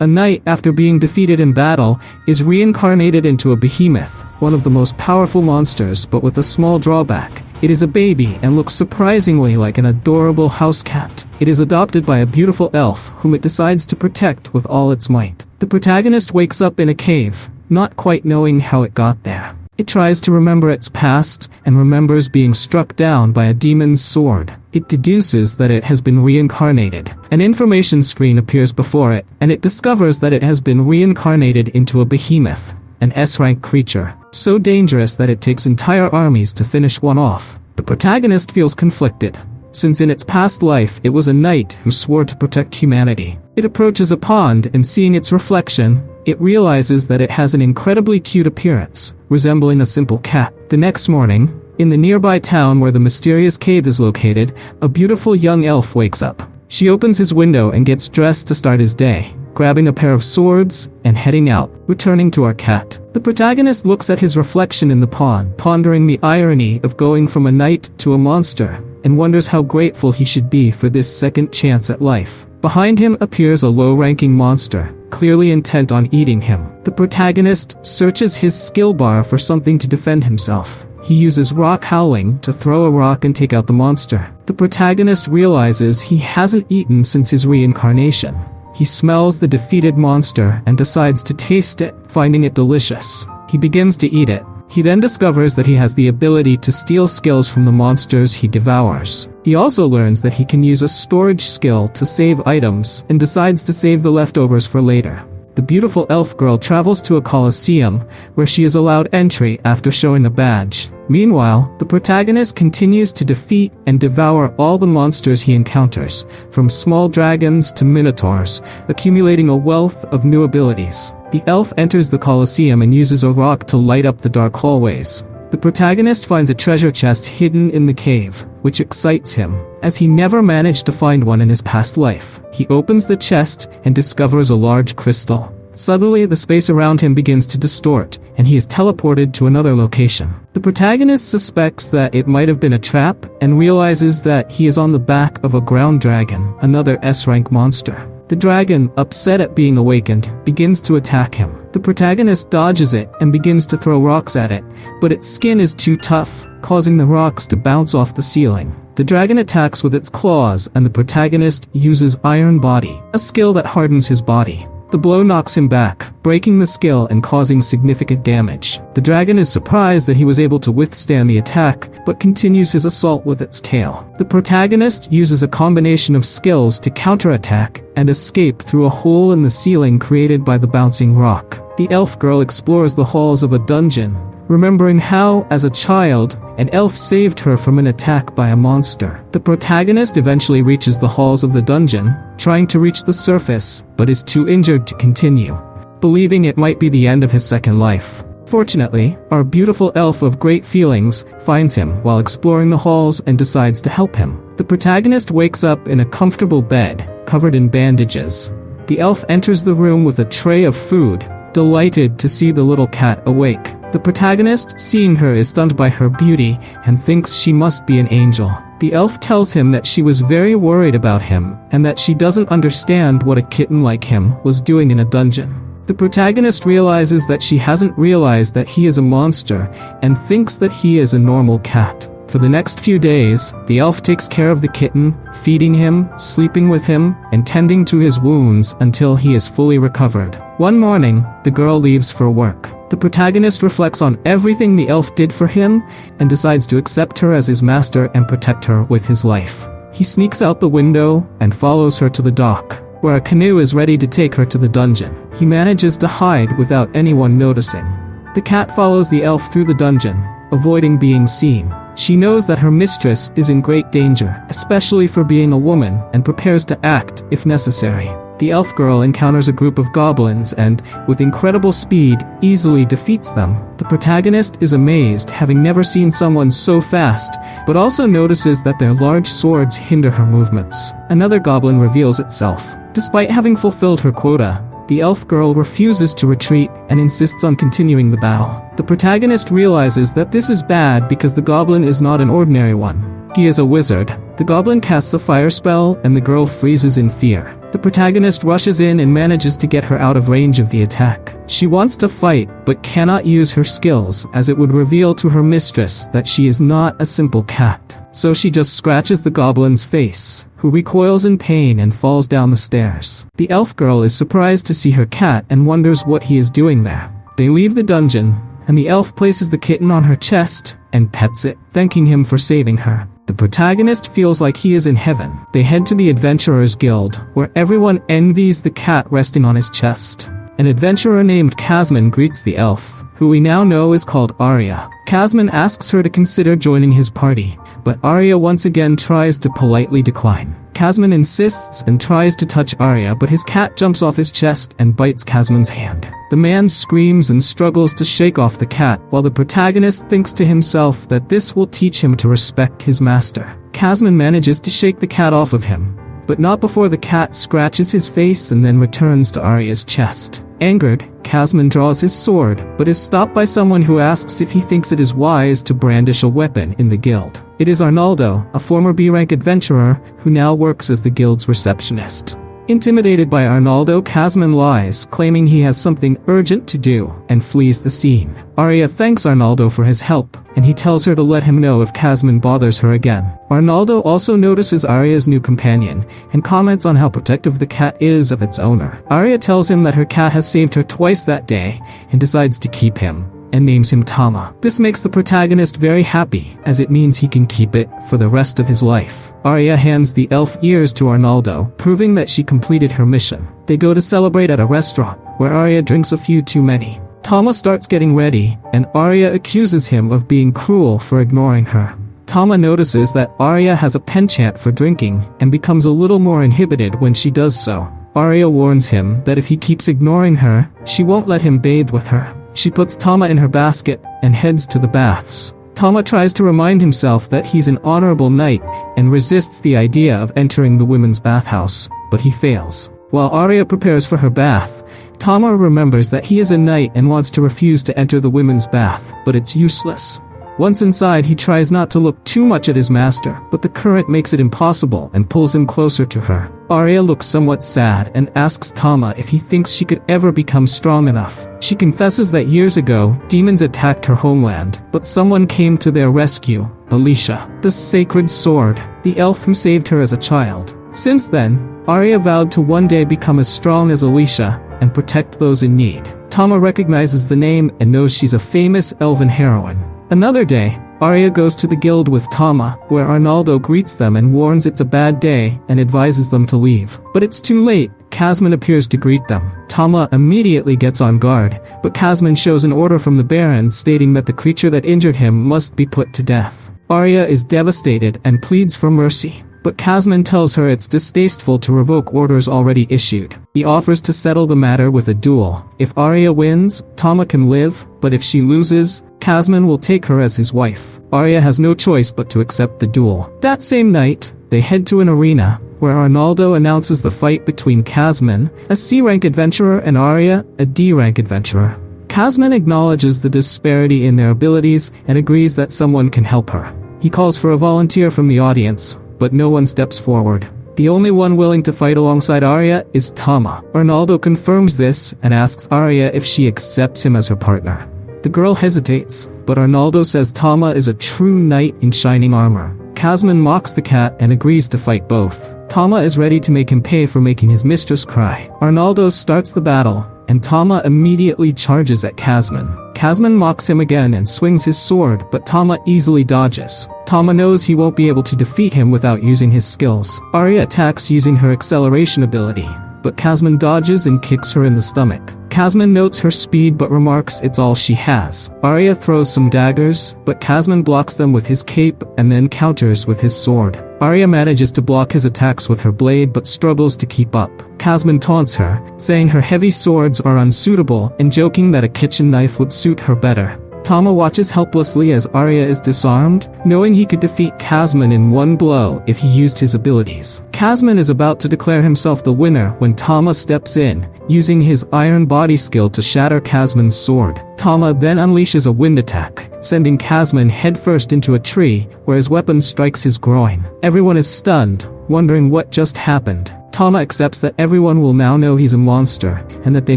A knight, after being defeated in battle, is reincarnated into a behemoth, one of the most powerful monsters, but with a small drawback. It is a baby and looks surprisingly like an adorable house cat. It is adopted by a beautiful elf whom it decides to protect with all its might. The protagonist wakes up in a cave, not quite knowing how it got there. It tries to remember its past and remembers being struck down by a demon's sword. It deduces that it has been reincarnated. An information screen appears before it, and it discovers that it has been reincarnated into a behemoth, an S-rank creature, so dangerous that it takes entire armies to finish one off. The protagonist feels conflicted, since in its past life it was a knight who swore to protect humanity. It approaches a pond and seeing its reflection, it realizes that it has an incredibly cute appearance, resembling a simple cat. The next morning, in the nearby town where the mysterious cave is located, a beautiful young elf wakes up. She opens his window and gets dressed to start his day, grabbing a pair of swords and heading out, returning to our cat. The protagonist looks at his reflection in the pond, pondering the irony of going from a knight to a monster, and wonders how grateful he should be for this second chance at life. Behind him appears a low-ranking monster, clearly intent on eating him. The protagonist searches his skill bar for something to defend himself. He uses rock howling to throw a rock and take out the monster. The protagonist realizes he hasn't eaten since his reincarnation. He smells the defeated monster and decides to taste it, finding it delicious. He begins to eat it. He then discovers that he has the ability to steal skills from the monsters he devours. He also learns that he can use a storage skill to save items and decides to save the leftovers for later. The beautiful elf girl travels to a coliseum where she is allowed entry after showing a badge. Meanwhile, the protagonist continues to defeat and devour all the monsters he encounters, from small dragons to minotaurs, accumulating a wealth of new abilities. The elf enters the coliseum and uses a rock to light up the dark hallways. The protagonist finds a treasure chest hidden in the cave, which excites him, as he never managed to find one in his past life. He opens the chest and discovers a large crystal. Suddenly, the space around him begins to distort, and he is teleported to another location. The protagonist suspects that it might have been a trap, and realizes that he is on the back of a ground dragon, another S-rank monster. The dragon, upset at being awakened, begins to attack him. The protagonist dodges it and begins to throw rocks at it, but its skin is too tough, causing the rocks to bounce off the ceiling. The dragon attacks with its claws, and the protagonist uses Iron Body, a skill that hardens his body. The blow knocks him back, breaking the skill and causing significant damage. The dragon is surprised that he was able to withstand the attack, but continues his assault with its tail. The protagonist uses a combination of skills to counterattack and escape through a hole in the ceiling created by the bouncing rock. The elf girl explores the halls of a dungeon, remembering how, as a child, an elf saved her from an attack by a monster. The protagonist eventually reaches the halls of the dungeon, trying to reach the surface, but is too injured to continue, believing it might be the end of his second life. Fortunately, our beautiful elf of great feelings finds him while exploring the halls and decides to help him. The protagonist wakes up in a comfortable bed, covered in bandages. The elf enters the room with a tray of food, delighted to see the little cat awake. The protagonist, seeing her, is stunned by her beauty and thinks she must be an angel. The elf tells him that she was very worried about him and that she doesn't understand what a kitten like him was doing in a dungeon. The protagonist realizes that she hasn't realized that he is a monster and thinks that he is a normal cat. For the next few days, the elf takes care of the kitten, feeding him, sleeping with him, and tending to his wounds until he is fully recovered. One morning, the girl leaves for work. The protagonist reflects on everything the elf did for him and decides to accept her as his master and protect her with his life. He sneaks out the window and follows her to the dock, where a canoe is ready to take her to the dungeon. He manages to hide without anyone noticing. The cat follows the elf through the dungeon, avoiding being seen. She knows that her mistress is in great danger, especially for being a woman, and prepares to act if necessary. The elf girl encounters a group of goblins and, with incredible speed, easily defeats them. The protagonist is amazed, having never seen someone so fast, but also notices that their large swords hinder her movements. Another goblin reveals itself. Despite having fulfilled her quota, the elf girl refuses to retreat and insists on continuing the battle. The protagonist realizes that this is bad because the goblin is not an ordinary one. He is a wizard. The goblin casts a fire spell and the girl freezes in fear. The protagonist rushes in and manages to get her out of range of the attack. She wants to fight but cannot use her skills as it would reveal to her mistress that she is not a simple cat. So she just scratches the goblin's face, who recoils in pain and falls down the stairs. The elf girl is surprised to see her cat and wonders what he is doing there. They leave the dungeon, and the elf places the kitten on her chest and pets it, thanking him for saving her. The protagonist feels like he is in heaven. They head to the Adventurers Guild, where everyone envies the cat resting on his chest. An adventurer named Kazman greets the elf, who we now know is called Arya. Kazman asks her to consider joining his party, but Arya once again tries to politely decline. Kazman insists and tries to touch Arya, but his cat jumps off his chest and bites Kazman's hand. The man screams and struggles to shake off the cat, while the protagonist thinks to himself that this will teach him to respect his master. Kazman manages to shake the cat off of him, but not before the cat scratches his face and then returns to Arya's chest. Angered, Kazman draws his sword, but is stopped by someone who asks if he thinks it is wise to brandish a weapon in the guild. It is Arnaldo, a former B-rank adventurer who now works as the guild's receptionist. Intimidated by Arnaldo, Kazman lies, claiming he has something urgent to do, and flees the scene. Arya thanks Arnaldo for his help, and he tells her to let him know if Kazman bothers her again. Arnaldo also notices Arya's new companion, and comments on how protective the cat is of its owner. Arya tells him that her cat has saved her twice that day, and decides to keep him, and names him Tama. This makes the protagonist very happy, as it means he can keep it for the rest of his life. Arya hands the elf ears to Arnaldo, proving that she completed her mission. They go to celebrate at a restaurant, where Arya drinks a few too many. Tama starts getting ready, and Arya accuses him of being cruel for ignoring her. Tama notices that Arya has a penchant for drinking, and becomes a little more inhibited when she does so. Arya warns him that if he keeps ignoring her, she won't let him bathe with her. She puts Tama in her basket and heads to the baths. Tama tries to remind himself that he's an honorable knight and resists the idea of entering the women's bathhouse, but he fails. While Arya prepares for her bath, Tama remembers that he is a knight and wants to refuse to enter the women's bath, but it's useless. Once inside, he tries not to look too much at his master, but the current makes it impossible and pulls him closer to her. Arya looks somewhat sad and asks Tama if he thinks she could ever become strong enough. She confesses that years ago, demons attacked her homeland, but someone came to their rescue, Alicia, the sacred sword, the elf who saved her as a child. Since then, Arya vowed to one day become as strong as Alicia and protect those in need. Tama recognizes the name and knows she's a famous elven heroine. Another day, Arya goes to the guild with Tama, where Arnaldo greets them and warns it's a bad day and advises them to leave. But it's too late. Kazman appears to greet them. Tama immediately gets on guard, but Kazman shows an order from the Baron stating that the creature that injured him must be put to death. Arya is devastated and pleads for mercy, but Kazman tells her it's distasteful to revoke orders already issued. He offers to settle the matter with a duel. If Arya wins, Tama can live, but if she loses, Kazman will take her as his wife. Arya has no choice but to accept the duel. That same night, they head to an arena, where Arnaldo announces the fight between Kazman, a C-rank adventurer, and Arya, a D-rank adventurer. Kazman acknowledges the disparity in their abilities and agrees that someone can help her. He calls for a volunteer from the audience, but no one steps forward. The only one willing to fight alongside Arya is Tama. Arnaldo confirms this and asks Arya if she accepts him as her partner. The girl hesitates, but Arnaldo says Tama is a true knight in shining armor. Kazman mocks the cat and agrees to fight both. Tama is ready to make him pay for making his mistress cry. Arnaldo starts the battle, and Tama immediately charges at Kazman. Kazman mocks him again and swings his sword, but Tama easily dodges. Tama knows he won't be able to defeat him without using his skills. Arya attacks using her acceleration ability, but Kazman dodges and kicks her in the stomach. Kazman notes her speed but remarks it's all she has. Arya throws some daggers, but Kazman blocks them with his cape and then counters with his sword. Arya manages to block his attacks with her blade but struggles to keep up. Kazman taunts her, saying her heavy swords are unsuitable and joking that a kitchen knife would suit her better. Tama watches helplessly as Arya is disarmed, knowing he could defeat Kazman in one blow if he used his abilities. Kazman is about to declare himself the winner when Tama steps in, using his iron body skill to shatter Kazman's sword. Tama then unleashes a wind attack, sending Kazman headfirst into a tree, where his weapon strikes his groin. Everyone is stunned, wondering what just happened. Tama accepts that everyone will now know he's a monster, and that they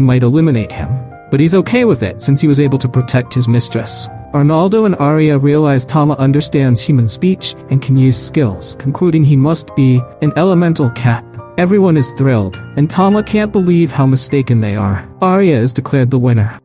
might eliminate him. But he's okay with it since he was able to protect his mistress. Arnaldo and Arya realize Tama understands human speech and can use skills, concluding he must be an elemental cat. Everyone is thrilled, and Tama can't believe how mistaken they are. Arya is declared the winner.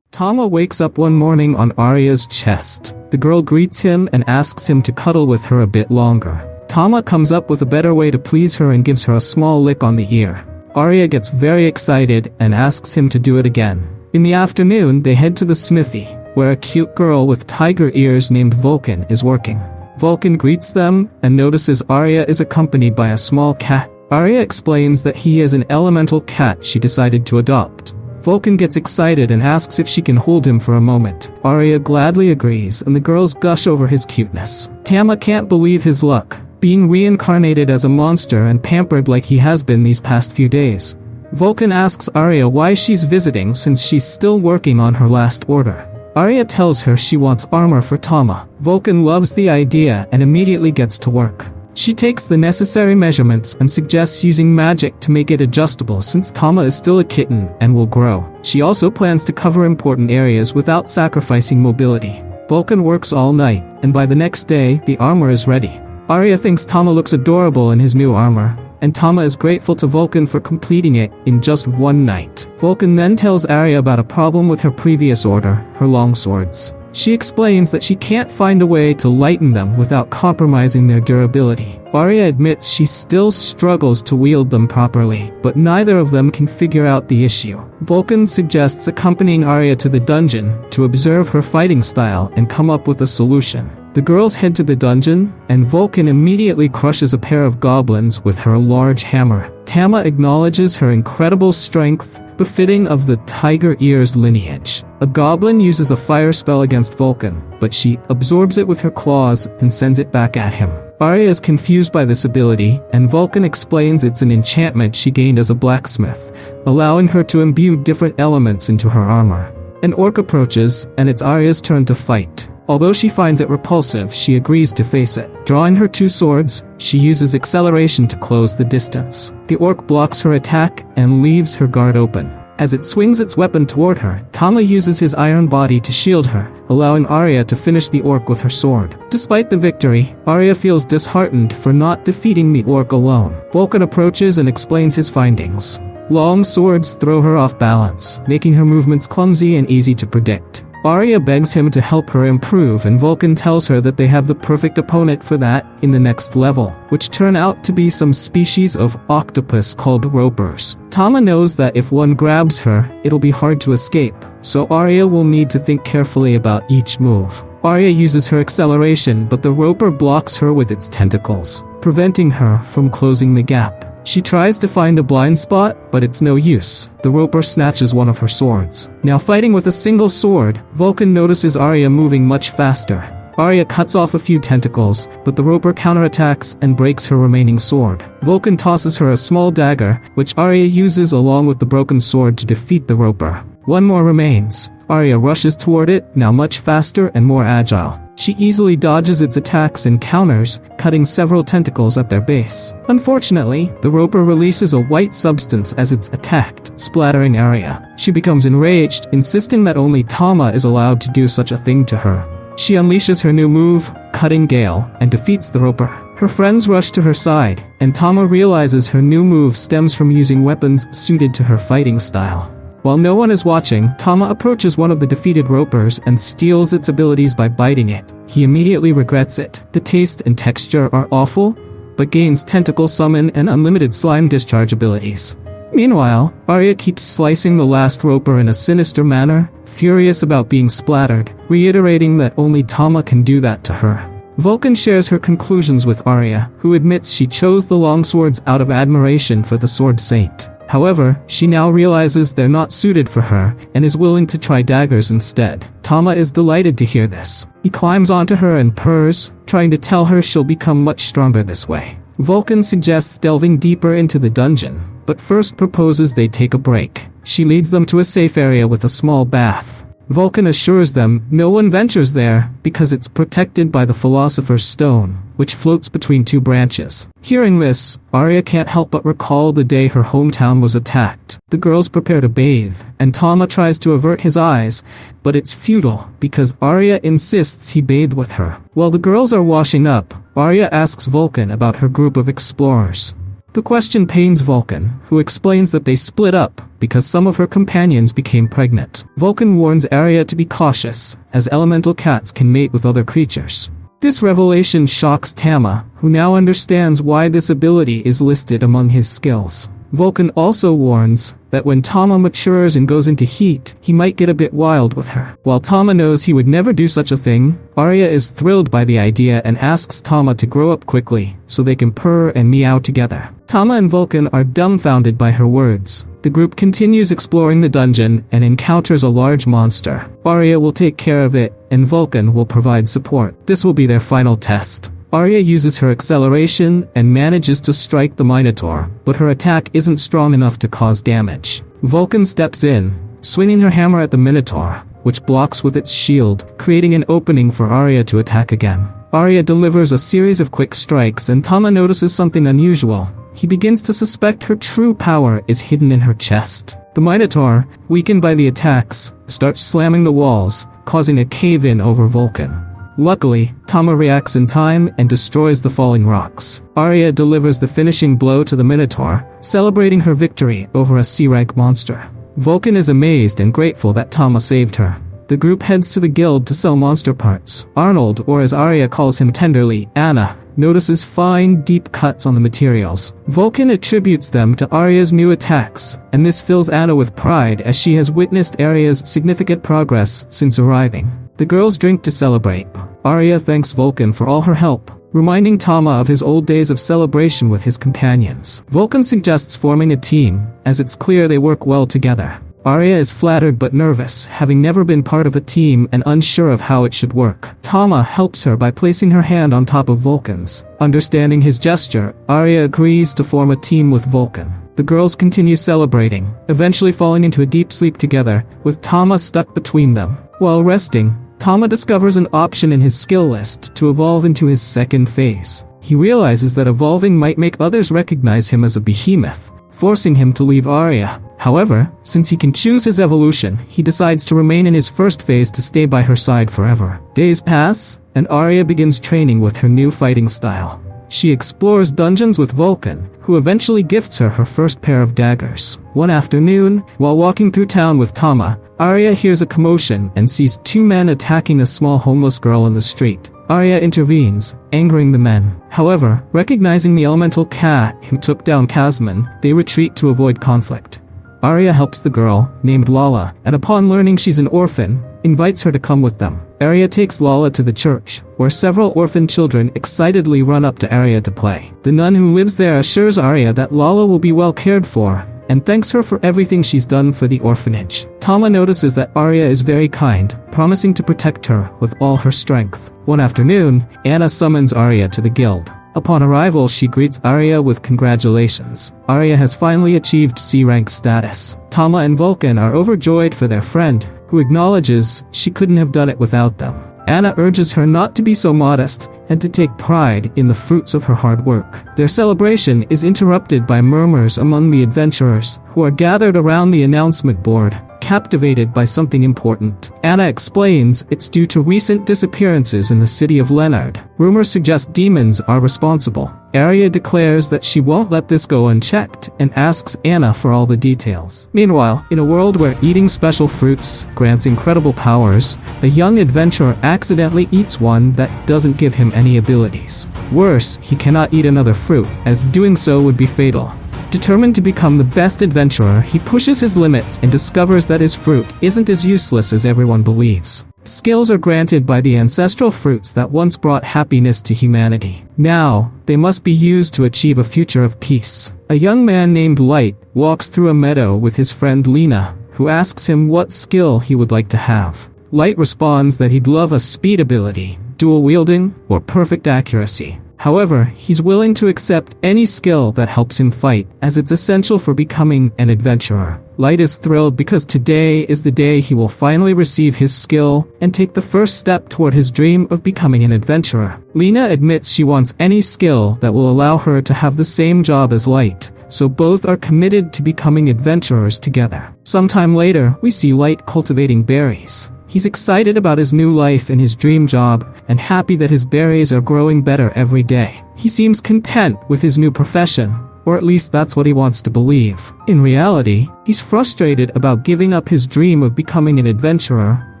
Tama wakes up one morning on Arya's chest. The girl greets him and asks him to cuddle with her a bit longer. Tama comes up with a better way to please her and gives her a small lick on the ear. Arya gets very excited and asks him to do it again. In the afternoon, they head to the smithy, where a cute girl with tiger ears named Vulcan is working. Vulcan greets them and notices Arya is accompanied by a small cat. Arya explains that he is an elemental cat she decided to adopt. Vulcan gets excited and asks if she can hold him for a moment. Arya gladly agrees, and the girls gush over his cuteness. Tama can't believe his luck, being reincarnated as a monster and pampered like he has been these past few days. Vulcan asks Arya why she's visiting since she's still working on her last order. Arya tells her she wants armor for Tama. Vulcan loves the idea and immediately gets to work. She takes the necessary measurements and suggests using magic to make it adjustable since Tama is still a kitten and will grow. She also plans to cover important areas without sacrificing mobility. Vulcan works all night, and by the next day, the armor is ready. Arya thinks Tama looks adorable in his new armor, and Tama is grateful to Vulcan for completing it in just one night. Vulcan then tells Arya about a problem with her previous order, her longswords. She explains that she can't find a way to lighten them without compromising their durability. Arya admits she still struggles to wield them properly, but neither of them can figure out the issue. Vulcan suggests accompanying Arya to the dungeon to observe her fighting style and come up with a solution. The girls head to the dungeon, and Vulcan immediately crushes a pair of goblins with her large hammer. Tama acknowledges her incredible strength, befitting of the Tiger Ears lineage. A goblin uses a fire spell against Vulcan, but she absorbs it with her claws and sends it back at him. Arya is confused by this ability, and Vulcan explains it's an enchantment she gained as a blacksmith, allowing her to imbue different elements into her armor. An orc approaches, and it's Arya's turn to fight. Although she finds it repulsive, she agrees to face it. Drawing her two swords, she uses acceleration to close the distance. The orc blocks her attack and leaves her guard open. As it swings its weapon toward her, Tama uses his iron body to shield her, allowing Arya to finish the orc with her sword. Despite the victory, Arya feels disheartened for not defeating the orc alone. Vulcan approaches and explains his findings. Long swords throw her off balance, making her movements clumsy and easy to predict. Arya begs him to help her improve, and Vulcan tells her that they have the perfect opponent for that in the next level, which turn out to be some species of octopus called ropers. Tama knows that if one grabs her, it'll be hard to escape, so Arya will need to think carefully about each move. Arya uses her acceleration, but the roper blocks her with its tentacles, preventing her from closing the gap. She tries to find a blind spot, but it's no use. The roper snatches one of her swords. Now fighting with a single sword, Vulcan notices Arya moving much faster. Arya cuts off a few tentacles, but the roper counterattacks and breaks her remaining sword. Vulcan tosses her a small dagger, which Arya uses along with the broken sword to defeat the roper. One more remains. Arya rushes toward it, now much faster and more agile. She easily dodges its attacks and counters, cutting several tentacles at their base. Unfortunately, the roper releases a white substance as it's attacked, splattering Arya. She becomes enraged, insisting that only Tama is allowed to do such a thing to her. She unleashes her new move, Cutting Gale, and defeats the roper. Her friends rush to her side, and Tama realizes her new move stems from using weapons suited to her fighting style. While no one is watching, Tama approaches one of the defeated ropers and steals its abilities by biting it. He immediately regrets it. The taste and texture are awful, but gains tentacle summon and unlimited slime discharge abilities. Meanwhile, Arya keeps slicing the last roper in a sinister manner, furious about being splattered, reiterating that only Tama can do that to her. Vulcan shares her conclusions with Arya, who admits she chose the longswords out of admiration for the Sword Saint. However, she now realizes they're not suited for her, and is willing to try daggers instead. Tama is delighted to hear this. He climbs onto her and purrs, trying to tell her she'll become much stronger this way. Vulcan suggests delving deeper into the dungeon, but first proposes they take a break. She leads them to a safe area with a small bath. Vulcan assures them no one ventures there because it's protected by the Philosopher's Stone, which floats between two branches. Hearing this, Arya can't help but recall the day her hometown was attacked. The girls prepare to bathe, and Tama tries to avert his eyes, but it's futile because Arya insists he bathe with her. While the girls are washing up, Arya asks Vulcan about her group of explorers. The question pains Vulcan, who explains that they split up because some of her companions became pregnant. Vulcan warns Arya to be cautious, as elemental cats can mate with other creatures. This revelation shocks Tama, who now understands why this ability is listed among his skills. Vulcan also warns that when Tama matures and goes into heat, he might get a bit wild with her. While Tama knows he would never do such a thing, Arya is thrilled by the idea and asks Tama to grow up quickly so they can purr and meow together. Tama and Vulcan are dumbfounded by her words. The group continues exploring the dungeon and encounters a large monster. Arya will take care of it, and Vulcan will provide support. This will be their final test. Arya uses her acceleration and manages to strike the Minotaur, but her attack isn't strong enough to cause damage. Vulcan steps in, swinging her hammer at the Minotaur, which blocks with its shield, creating an opening for Arya to attack again. Arya delivers a series of quick strikes and Tama notices something unusual. He begins to suspect her true power is hidden in her chest. The Minotaur, weakened by the attacks, starts slamming the walls, causing a cave-in over Vulcan. Luckily, Tama reacts in time and destroys the falling rocks. Arya delivers the finishing blow to the Minotaur, celebrating her victory over a C-rank monster. Vulcan is amazed and grateful that Tama saved her. The group heads to the guild to sell monster parts. Arnold, or as Arya calls him tenderly, Anna, notices fine, deep cuts on the materials. Vulcan attributes them to Arya's new attacks, and this fills Anna with pride as she has witnessed Arya's significant progress since arriving. The girls drink to celebrate. Arya thanks Vulcan for all her help, reminding Tama of his old days of celebration with his companions. Vulcan suggests forming a team, as it's clear they work well together. Arya is flattered but nervous, having never been part of a team and unsure of how it should work. Tama helps her by placing her hand on top of Vulcan's. Understanding his gesture, Arya agrees to form a team with Vulcan. The girls continue celebrating, eventually falling into a deep sleep together, with Tama stuck between them. While resting, Tama discovers an option in his skill list to evolve into his second phase. He realizes that evolving might make others recognize him as a behemoth, forcing him to leave Arya. However, since he can choose his evolution, he decides to remain in his first phase to stay by her side forever. Days pass, and Arya begins training with her new fighting style. She explores dungeons with Vulcan, who eventually gifts her her first pair of daggers. One afternoon, while walking through town with Tama, Arya hears a commotion and sees two men attacking a small homeless girl in the street. Arya intervenes, angering the men. However, recognizing the elemental cat who took down Kazman, they retreat to avoid conflict. Arya helps the girl, named Lala, and upon learning she's an orphan, invites her to come with them. Arya takes Lala to the church, where several orphan children excitedly run up to Arya to play. The nun who lives there assures Arya that Lala will be well cared for, and thanks her for everything she's done for the orphanage. Tama notices that Arya is very kind, promising to protect her with all her strength. One afternoon, Anna summons Arya to the guild. Upon arrival, she greets Arya with congratulations. Arya has finally achieved C-rank status. Tama and Vulcan are overjoyed for their friend, who acknowledges she couldn't have done it without them. Anna urges her not to be so modest and to take pride in the fruits of her hard work. Their celebration is interrupted by murmurs among the adventurers, who are gathered around the announcement board, captivated by something important. Anna explains it's due to recent disappearances in the city of Leonard. Rumors suggest demons are responsible. Arya declares that she won't let this go unchecked and asks Anna for all the details. Meanwhile, in a world where eating special fruits grants incredible powers, the young adventurer accidentally eats one that doesn't give him any abilities. Worse, he cannot eat another fruit, as doing so would be fatal. Determined to become the best adventurer, he pushes his limits and discovers that his fruit isn't as useless as everyone believes. Skills are granted by the ancestral fruits that once brought happiness to humanity. Now, they must be used to achieve a future of peace. A young man named Light walks through a meadow with his friend Lena, who asks him what skill he would like to have. Light responds that he'd love a speed ability, dual wielding, or perfect accuracy. However, he's willing to accept any skill that helps him fight, as it's essential for becoming an adventurer. Light is thrilled because today is the day he will finally receive his skill and take the first step toward his dream of becoming an adventurer. Lena admits she wants any skill that will allow her to have the same job as Light, so both are committed to becoming adventurers together. Sometime later, we see Light cultivating berries. He's excited about his new life and his dream job, and happy that his berries are growing better every day. He seems content with his new profession, or at least that's what he wants to believe. In reality, he's frustrated about giving up his dream of becoming an adventurer,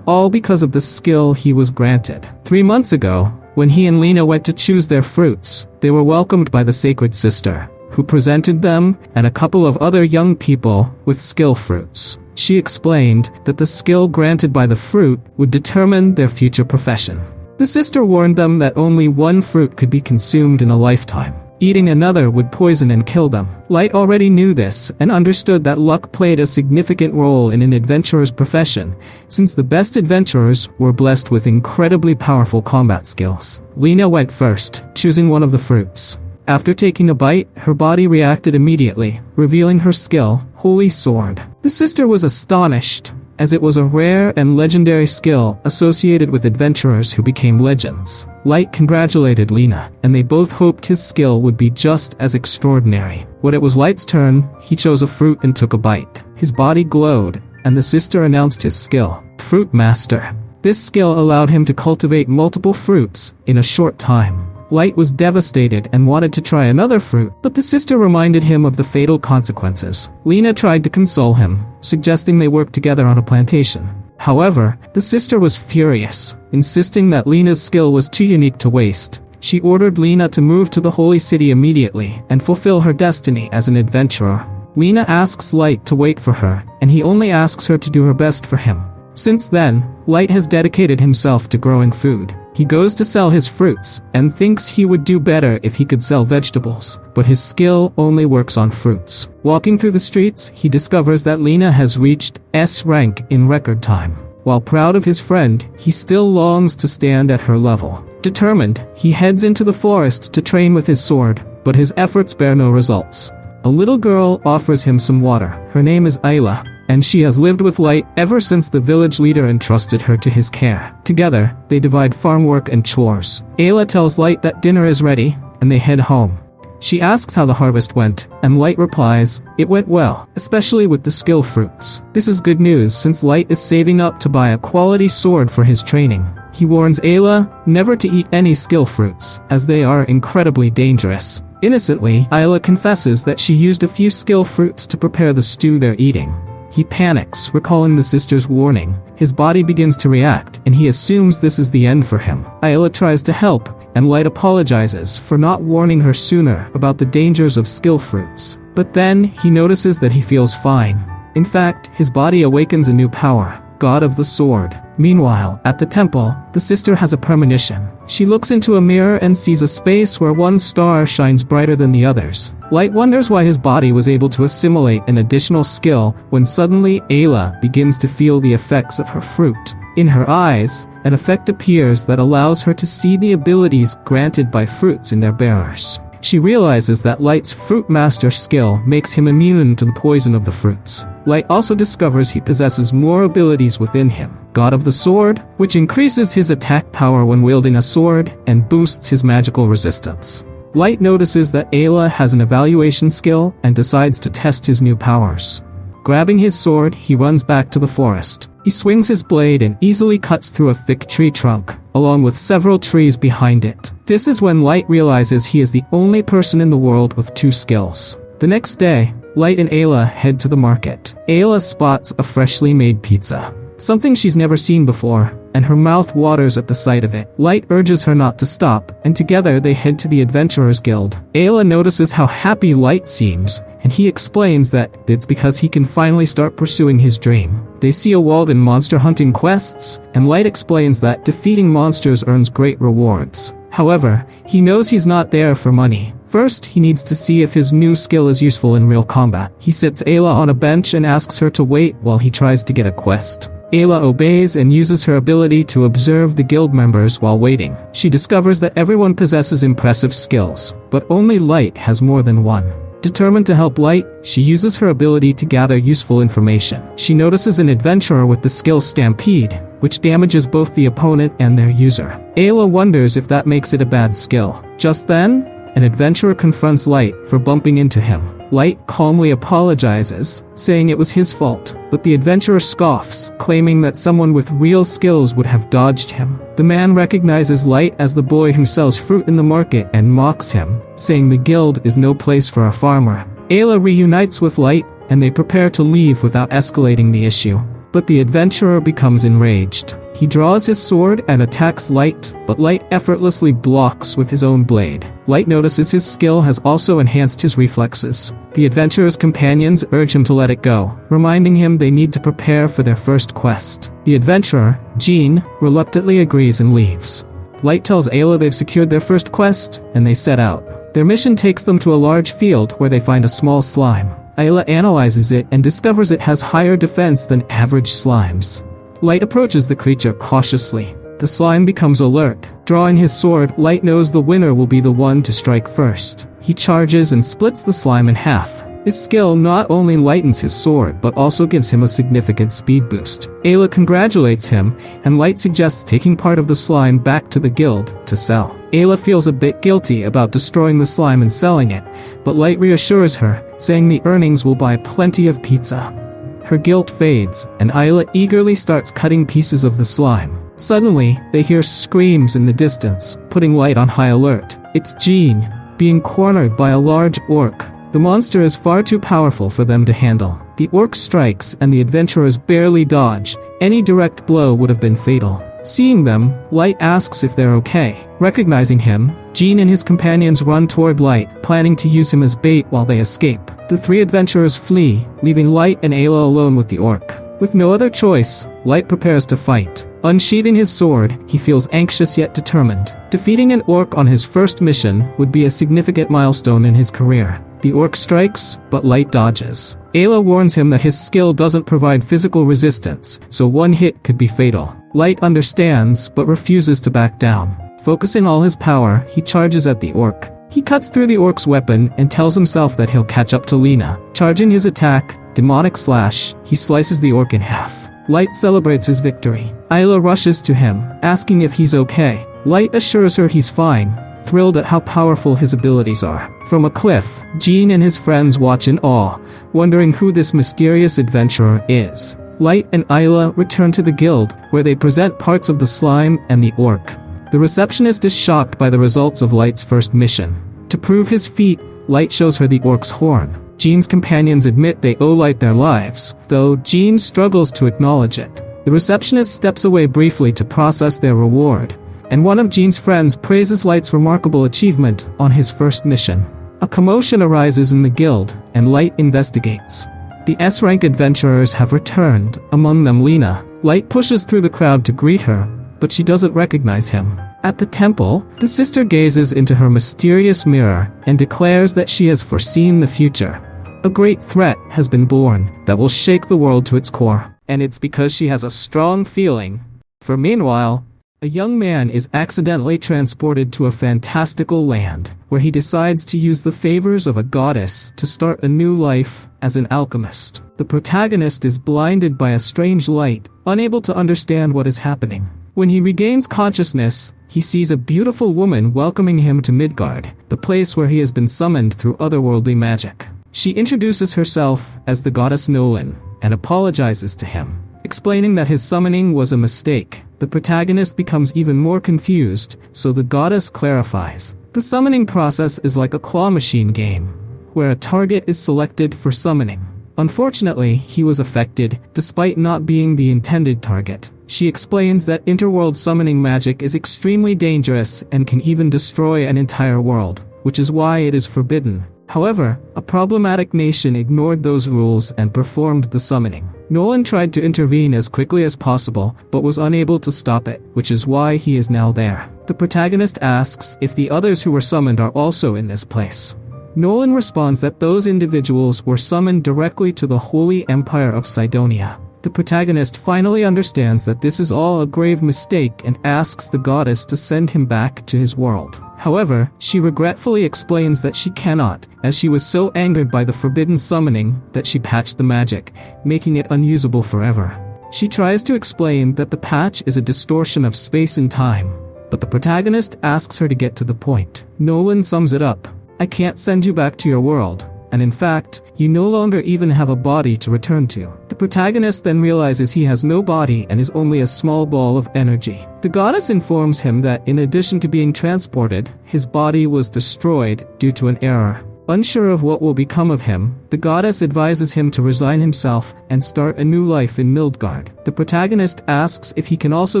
all because of the skill he was granted. 3 months ago, when he and Lena went to choose their fruits, they were welcomed by the Sacred Sister, who presented them and a couple of other young people with skill fruits. She explained that the skill granted by the fruit would determine their future profession. The sister warned them that only one fruit could be consumed in a lifetime. Eating another would poison and kill them. Light already knew this and understood that luck played a significant role in an adventurer's profession, since the best adventurers were blessed with incredibly powerful combat skills. Lena went first, choosing one of the fruits. After taking a bite, her body reacted immediately, revealing her skill, Holy Sword. The sister was astonished, as it was a rare and legendary skill associated with adventurers who became legends. Light congratulated Lena, and they both hoped his skill would be just as extraordinary. When it was Light's turn, he chose a fruit and took a bite. His body glowed, and the sister announced his skill, Fruit Master. This skill allowed him to cultivate multiple fruits in a short time. Light was devastated and wanted to try another fruit, but the sister reminded him of the fatal consequences. Lena tried to console him, suggesting they work together on a plantation. However, the sister was furious, insisting that Lena's skill was too unique to waste. She ordered Lena to move to the Holy City immediately and fulfill her destiny as an adventurer. Lena asks Light to wait for her, and he only asks her to do her best for him. Since then, Light has dedicated himself to growing food. He goes to sell his fruits, and thinks he would do better if he could sell vegetables, but his skill only works on fruits. Walking through the streets, he discovers that Lena has reached S rank in record time. While proud of his friend, he still longs to stand at her level. Determined, he heads into the forest to train with his sword, but his efforts bear no results. A little girl offers him some water. Her name is Ayla, and she has lived with Light ever since the village leader entrusted her to his care. Together, they divide farm work and chores. Ayla tells Light that dinner is ready, and they head home. She asks how the harvest went, and Light replies, "It went well, especially with the skill fruits." This is good news since Light is saving up to buy a quality sword for his training. He warns Ayla never to eat any skill fruits, as they are incredibly dangerous. Innocently, Ayla confesses that she used a few skill fruits to prepare the stew they're eating. He panics, recalling the sister's warning. His body begins to react, and he assumes this is the end for him. Ayla tries to help, and Light apologizes for not warning her sooner about the dangers of skill fruits. But then, he notices that he feels fine. In fact, his body awakens a new power, God of the Sword. Meanwhile, at the temple, the sister has a premonition. She looks into a mirror and sees a space where one star shines brighter than the others. Light wonders why his body was able to assimilate an additional skill when suddenly Ayla begins to feel the effects of her fruit. In her eyes, an effect appears that allows her to see the abilities granted by fruits in their bearers. She realizes that Light's Fruit Master skill makes him immune to the poison of the fruits. Light also discovers he possesses more abilities within him. God of the Sword, which increases his attack power when wielding a sword and boosts his magical resistance. Light notices that Ayla has an evaluation skill and decides to test his new powers. Grabbing his sword, he runs back to the forest. He swings his blade and easily cuts through a thick tree trunk, along with several trees behind it. This is when Light realizes he is the only person in the world with 2 skills. The next day, Light and Ayla head to the market. Ayla spots a freshly made pizza, something she's never seen before, and her mouth waters at the sight of it. Light urges her not to stop, and together they head to the Adventurers Guild. Ayla notices how happy Light seems, and he explains that it's because he can finally start pursuing his dream. They see a Walden monster hunting quests, and Light explains that defeating monsters earns great rewards. However, he knows he's not there for money. First, he needs to see if his new skill is useful in real combat. He sits Ayla on a bench and asks her to wait while he tries to get a quest. Ayla obeys and uses her ability to observe the guild members while waiting. She discovers that everyone possesses impressive skills, but only Light has more than one. Determined to help Light, she uses her ability to gather useful information. She notices an adventurer with the skill Stampede, which damages both the opponent and their user. Ayla wonders if that makes it a bad skill. Just then, an adventurer confronts Light for bumping into him. Light calmly apologizes, saying it was his fault, but the adventurer scoffs, claiming that someone with real skills would have dodged him. The man recognizes Light as the boy who sells fruit in the market and mocks him, saying the guild is no place for a farmer. Ayla reunites with Light, and they prepare to leave without escalating the issue. But the adventurer becomes enraged. He draws his sword and attacks Light, but Light effortlessly blocks with his own blade. Light notices his skill has also enhanced his reflexes. The adventurer's companions urge him to let it go, reminding him they need to prepare for their first quest. The adventurer, Jean, reluctantly agrees and leaves. Light tells Ayla they've secured their first quest, and they set out. Their mission takes them to a large field where they find a small slime. Ayla analyzes it and discovers it has higher defense than average slimes. Light approaches the creature cautiously. The slime becomes alert. Drawing his sword, Light knows the winner will be the one to strike first. He charges and splits the slime in half. His skill not only lightens his sword, but also gives him a significant speed boost. Ayla congratulates him, and Light suggests taking part of the slime back to the guild to sell. Ayla feels a bit guilty about destroying the slime and selling it, but Light reassures her, saying the earnings will buy plenty of pizza. Her guilt fades, and Ayla eagerly starts cutting pieces of the slime. Suddenly, they hear screams in the distance, putting Light on high alert. It's Jean, being cornered by a large orc. The monster is far too powerful for them to handle. The orc strikes, and the adventurers barely dodge. Any direct blow would have been fatal. Seeing them, Light asks if they're okay. Recognizing him, Jean and his companions run toward Light, planning to use him as bait while they escape. The three adventurers flee, leaving Light and Ayla alone with the orc. With no other choice, Light prepares to fight. Unsheathing his sword, he feels anxious yet determined. Defeating an orc on his first mission would be a significant milestone in his career. The orc strikes, but Light dodges. Ayla warns him that his skill doesn't provide physical resistance, so one hit could be fatal. Light understands, but refuses to back down. Focusing all his power, he charges at the orc. He cuts through the orc's weapon and tells himself that he'll catch up to Lena. Charging his attack, Demonic Slash, he slices the orc in half. Light celebrates his victory. Ayla rushes to him, asking if he's okay. Light assures her he's fine, thrilled at how powerful his abilities are. From a cliff, Jean and his friends watch in awe, wondering who this mysterious adventurer is. Light and Ayla return to the guild, where they present parts of the slime and the orc. The receptionist is shocked by the results of Light's first mission. To prove his feat, Light shows her the orc's horn. Jean's companions admit they owe Light their lives, though Jean struggles to acknowledge it. The receptionist steps away briefly to process their reward, and one of Jean's friends praises Light's remarkable achievement on his first mission. A commotion arises in the guild, and Light investigates. The S-rank adventurers have returned, among them Lena. Light pushes through the crowd to greet her, but she doesn't recognize him. At the temple, the sister gazes into her mysterious mirror and declares that she has foreseen the future. A great threat has been born that will shake the world to its core, and it's because she has a strong feeling. For meanwhile, a young man is accidentally transported to a fantastical land, where he decides to use the favors of a goddess to start a new life as an alchemist. The protagonist is blinded by a strange light, unable to understand what is happening. When he regains consciousness, he sees a beautiful woman welcoming him to Midgard, the place where he has been summoned through otherworldly magic. She introduces herself as the goddess Nolan and apologizes to him, explaining that his summoning was a mistake. The protagonist becomes even more confused, so the goddess clarifies. The summoning process is like a claw machine game, where a target is selected for summoning. Unfortunately, he was affected, despite not being the intended target. She explains that interworld summoning magic is extremely dangerous and can even destroy an entire world, which is why it is forbidden. However, a problematic nation ignored those rules and performed the summoning. Nolan tried to intervene as quickly as possible, but was unable to stop it, which is why he is now there. The protagonist asks if the others who were summoned are also in this place. Nolan responds that those individuals were summoned directly to the Holy Empire of Cydonia. The protagonist finally understands that this is all a grave mistake and asks the goddess to send him back to his world. However, she regretfully explains that she cannot, as she was so angered by the forbidden summoning that she patched the magic, making it unusable forever. She tries to explain that the patch is a distortion of space and time, but the protagonist asks her to get to the point. Nolan sums it up. I can't send you back to your world, and in fact, you no longer even have a body to return to. The protagonist then realizes he has no body and is only a small ball of energy. The goddess informs him that in addition to being transported, his body was destroyed due to an error. Unsure of what will become of him, the goddess advises him to resign himself and start a new life in Midgard. The protagonist asks if he can also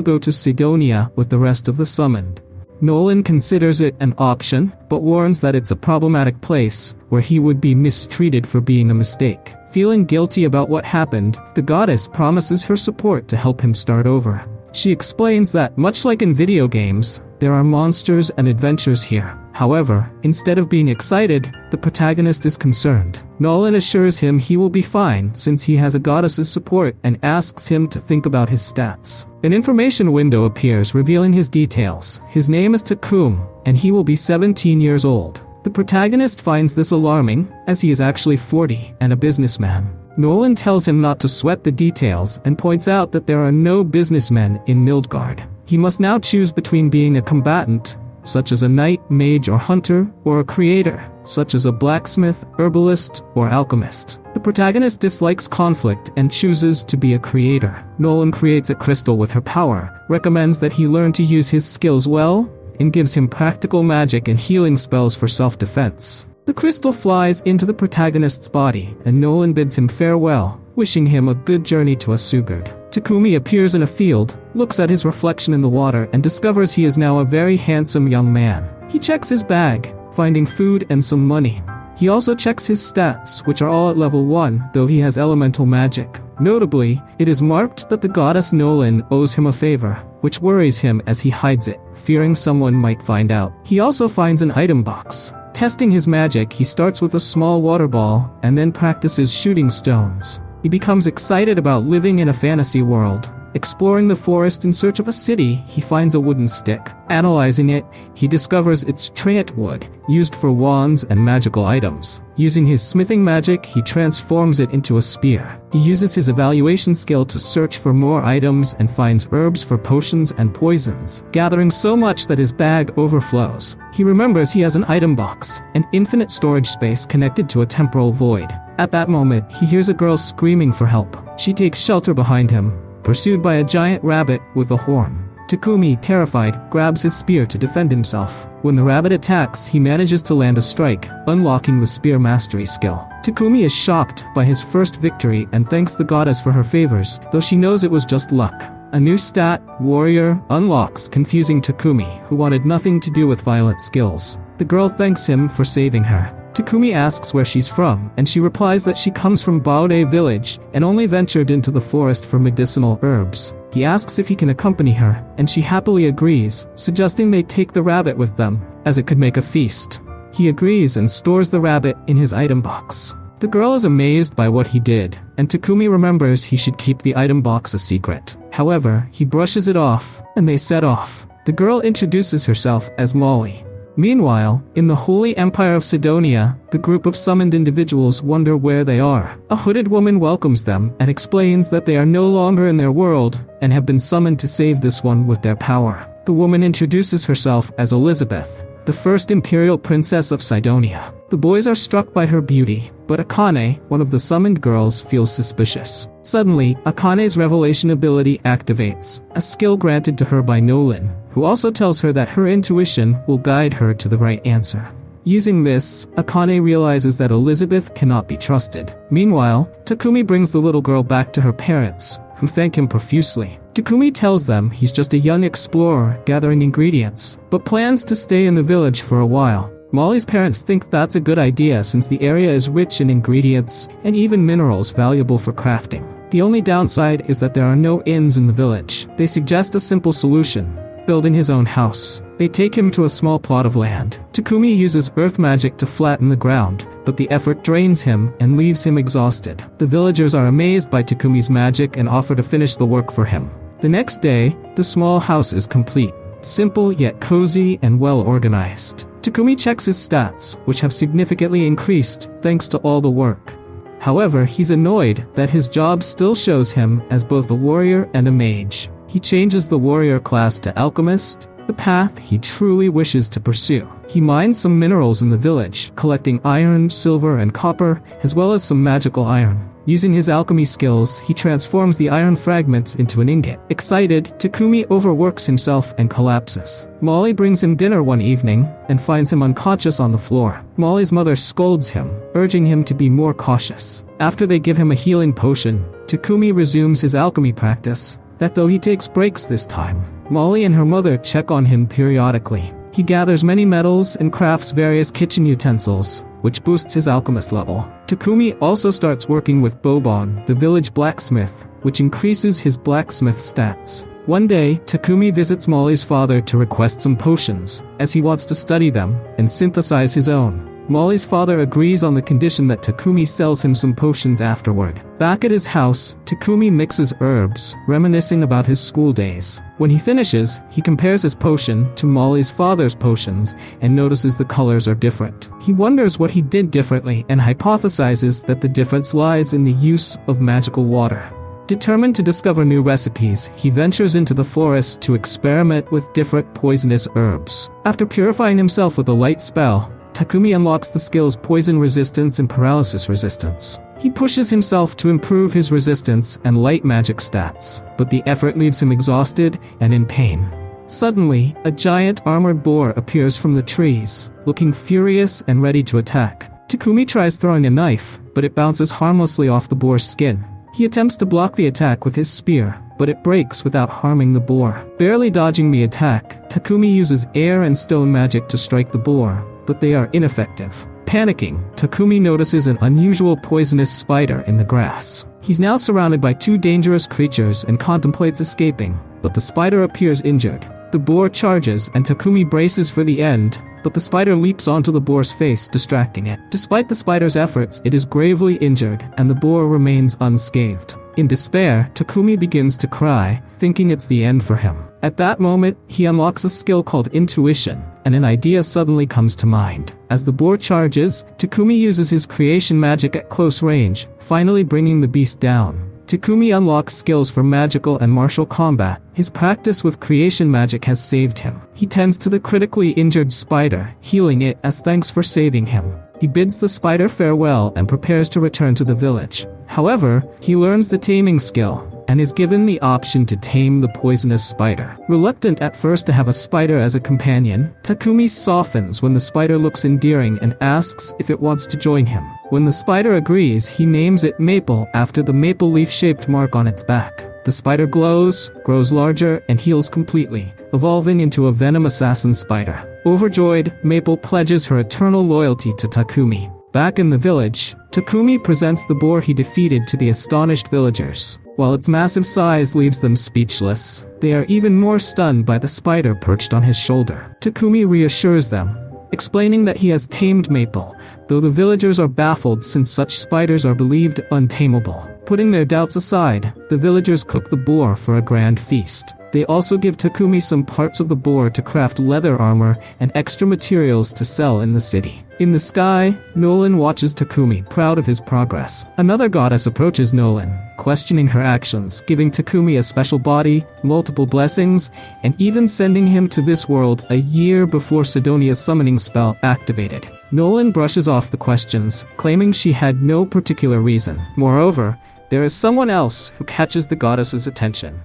go to Sidonia with the rest of the summoned. Nolan considers it an option, but warns that it's a problematic place where he would be mistreated for being a mistake. Feeling guilty about what happened, the goddess promises her support to help him start over. She explains that, much like in video games, there are monsters and adventures here. However, instead of being excited, the protagonist is concerned. Nolan assures him he will be fine since he has a goddess's support and asks him to think about his stats. An information window appears revealing his details. His name is Takum, and he will be 17 years old. The protagonist finds this alarming, as he is actually 40 and a businessman. Nolan tells him not to sweat the details and points out that there are no businessmen in Midgard. He must now choose between being a combatant, such as a knight, mage, or hunter, or a creator, such as a blacksmith, herbalist, or alchemist. The protagonist dislikes conflict and chooses to be a creator. Nolan creates a crystal with her power, recommends that he learn to use his skills well, and gives him practical magic and healing spells for self-defense. The crystal flies into the protagonist's body, and Nolan bids him farewell, wishing him a good journey to Asugard. Takumi appears in a field, looks at his reflection in the water, and discovers he is now a very handsome young man. He checks his bag, finding food and some money. He also checks his stats, which are all at level 1, though he has elemental magic. Notably, it is marked that the goddess Nolan owes him a favor, which worries him as he hides it, fearing someone might find out. He also finds an item box. Testing his magic, he starts with a small water ball, and then practices shooting stones. He becomes excited about living in a fantasy world. Exploring the forest in search of a city, he finds a wooden stick. Analyzing it, he discovers it's treant wood, used for wands and magical items. Using his smithing magic, he transforms it into a spear. He uses his evaluation skill to search for more items and finds herbs for potions and poisons, gathering so much that his bag overflows. He remembers he has an item box, an infinite storage space connected to a temporal void. At that moment, he hears a girl screaming for help. She takes shelter behind him, pursued by a giant rabbit with a horn. Takumi, terrified, grabs his spear to defend himself. When the rabbit attacks, he manages to land a strike, unlocking the spear mastery skill. Takumi is shocked by his first victory and thanks the goddess for her favors, though she knows it was just luck. A new stat, Warrior, unlocks, confusing Takumi, who wanted nothing to do with violent skills. The girl thanks him for saving her. Takumi asks where she's from, and she replies that she comes from Baode village and only ventured into the forest for medicinal herbs. He asks if he can accompany her, and she happily agrees, suggesting they take the rabbit with them, as it could make a feast. He agrees and stores the rabbit in his item box. The girl is amazed by what he did, and Takumi remembers he should keep the item box a secret. However, he brushes it off, and they set off. The girl introduces herself as Molly. Meanwhile, in the Holy Empire of Sidonia, the group of summoned individuals wonder where they are. A hooded woman welcomes them and explains that they are no longer in their world and have been summoned to save this one with their power. The woman introduces herself as Elizabeth, the first imperial princess of Sidonia. The boys are struck by her beauty, but Akane, one of the summoned girls, feels suspicious. Suddenly, Akane's revelation ability activates, a skill granted to her by Nolan, who also tells her that her intuition will guide her to the right answer. Using this, Akane realizes that Elizabeth cannot be trusted. Meanwhile, Takumi brings the little girl back to her parents, who thank him profusely. Takumi tells them he's just a young explorer gathering ingredients, but plans to stay in the village for a while. Molly's parents think that's a good idea since the area is rich in ingredients and even minerals valuable for crafting. The only downside is that there are no inns in the village. They suggest a simple solution: building his own house. They take him to a small plot of land. Takumi uses earth magic to flatten the ground, but the effort drains him and leaves him exhausted. The villagers are amazed by Takumi's magic and offer to finish the work for him. The next day, the small house is complete. Simple yet cozy and well organized. Takumi checks his stats, which have significantly increased thanks to all the work. However, he's annoyed that his job still shows him as both a warrior and a mage. He changes the warrior class to alchemist, the path he truly wishes to pursue. He mines some minerals in the village, collecting iron, silver, and copper, as well as some magical iron. Using his alchemy skills, he transforms the iron fragments into an ingot. Excited, Takumi overworks himself and collapses. Molly brings him dinner one evening and finds him unconscious on the floor. Molly's mother scolds him, urging him to be more cautious. After they give him a healing potion, Takumi resumes his alchemy practice, though he takes breaks this time. Molly and her mother check on him periodically. He gathers many metals and crafts various kitchen utensils, which boosts his alchemist level. Takumi also starts working with Bobon, the village blacksmith, which increases his blacksmith stats. One day, Takumi visits Molly's father to request some potions, as he wants to study them and synthesize his own. Molly's father agrees on the condition that Takumi sells him some potions afterward. Back at his house, Takumi mixes herbs, reminiscing about his school days. When he finishes, he compares his potion to Molly's father's potions and notices the colors are different. He wonders what he did differently and hypothesizes that the difference lies in the use of magical water. Determined to discover new recipes, he ventures into the forest to experiment with different poisonous herbs. After purifying himself with a light spell, Takumi unlocks the skills Poison Resistance and Paralysis Resistance. He pushes himself to improve his resistance and light magic stats, but the effort leaves him exhausted and in pain. Suddenly, a giant armored boar appears from the trees, looking furious and ready to attack. Takumi tries throwing a knife, but it bounces harmlessly off the boar's skin. He attempts to block the attack with his spear, but it breaks without harming the boar. Barely dodging the attack, Takumi uses air and stone magic to strike the boar, but they are ineffective. Panicking, Takumi notices an unusual poisonous spider in the grass. He's now surrounded by two dangerous creatures and contemplates escaping, but the spider appears injured. The boar charges and Takumi braces for the end, but the spider leaps onto the boar's face, distracting it. Despite the spider's efforts, it is gravely injured and the boar remains unscathed. In despair, Takumi begins to cry, thinking it's the end for him. At that moment, he unlocks a skill called Intuition, and an idea suddenly comes to mind. As the boar charges, Takumi uses his creation magic at close range, finally bringing the beast down. Takumi unlocks skills for magical and martial combat. His practice with creation magic has saved him. He tends to the critically injured spider, healing it as thanks for saving him. He bids the spider farewell and prepares to return to the village. However, he learns the taming skill and is given the option to tame the poisonous spider. Reluctant at first to have a spider as a companion, Takumi softens when the spider looks endearing and asks if it wants to join him. When the spider agrees, he names it Maple after the maple leaf-shaped mark on its back. The spider glows, grows larger, and heals completely, evolving into a venom assassin spider. Overjoyed, Maple pledges her eternal loyalty to Takumi. Back in the village, Takumi presents the boar he defeated to the astonished villagers. While its massive size leaves them speechless, they are even more stunned by the spider perched on his shoulder. Takumi reassures them, explaining that he has tamed Maple, though the villagers are baffled since such spiders are believed untamable. Putting their doubts aside, the villagers cook the boar for a grand feast. They also give Takumi some parts of the boar to craft leather armor and extra materials to sell in the city. In the sky, Nolan watches Takumi, proud of his progress. Another goddess approaches Nolan, questioning her actions, giving Takumi a special body, multiple blessings, and even sending him to this world a year before Sidonia's summoning spell activated. Nolan brushes off the questions, claiming she had no particular reason. Moreover, there is someone else who catches the goddess's attention.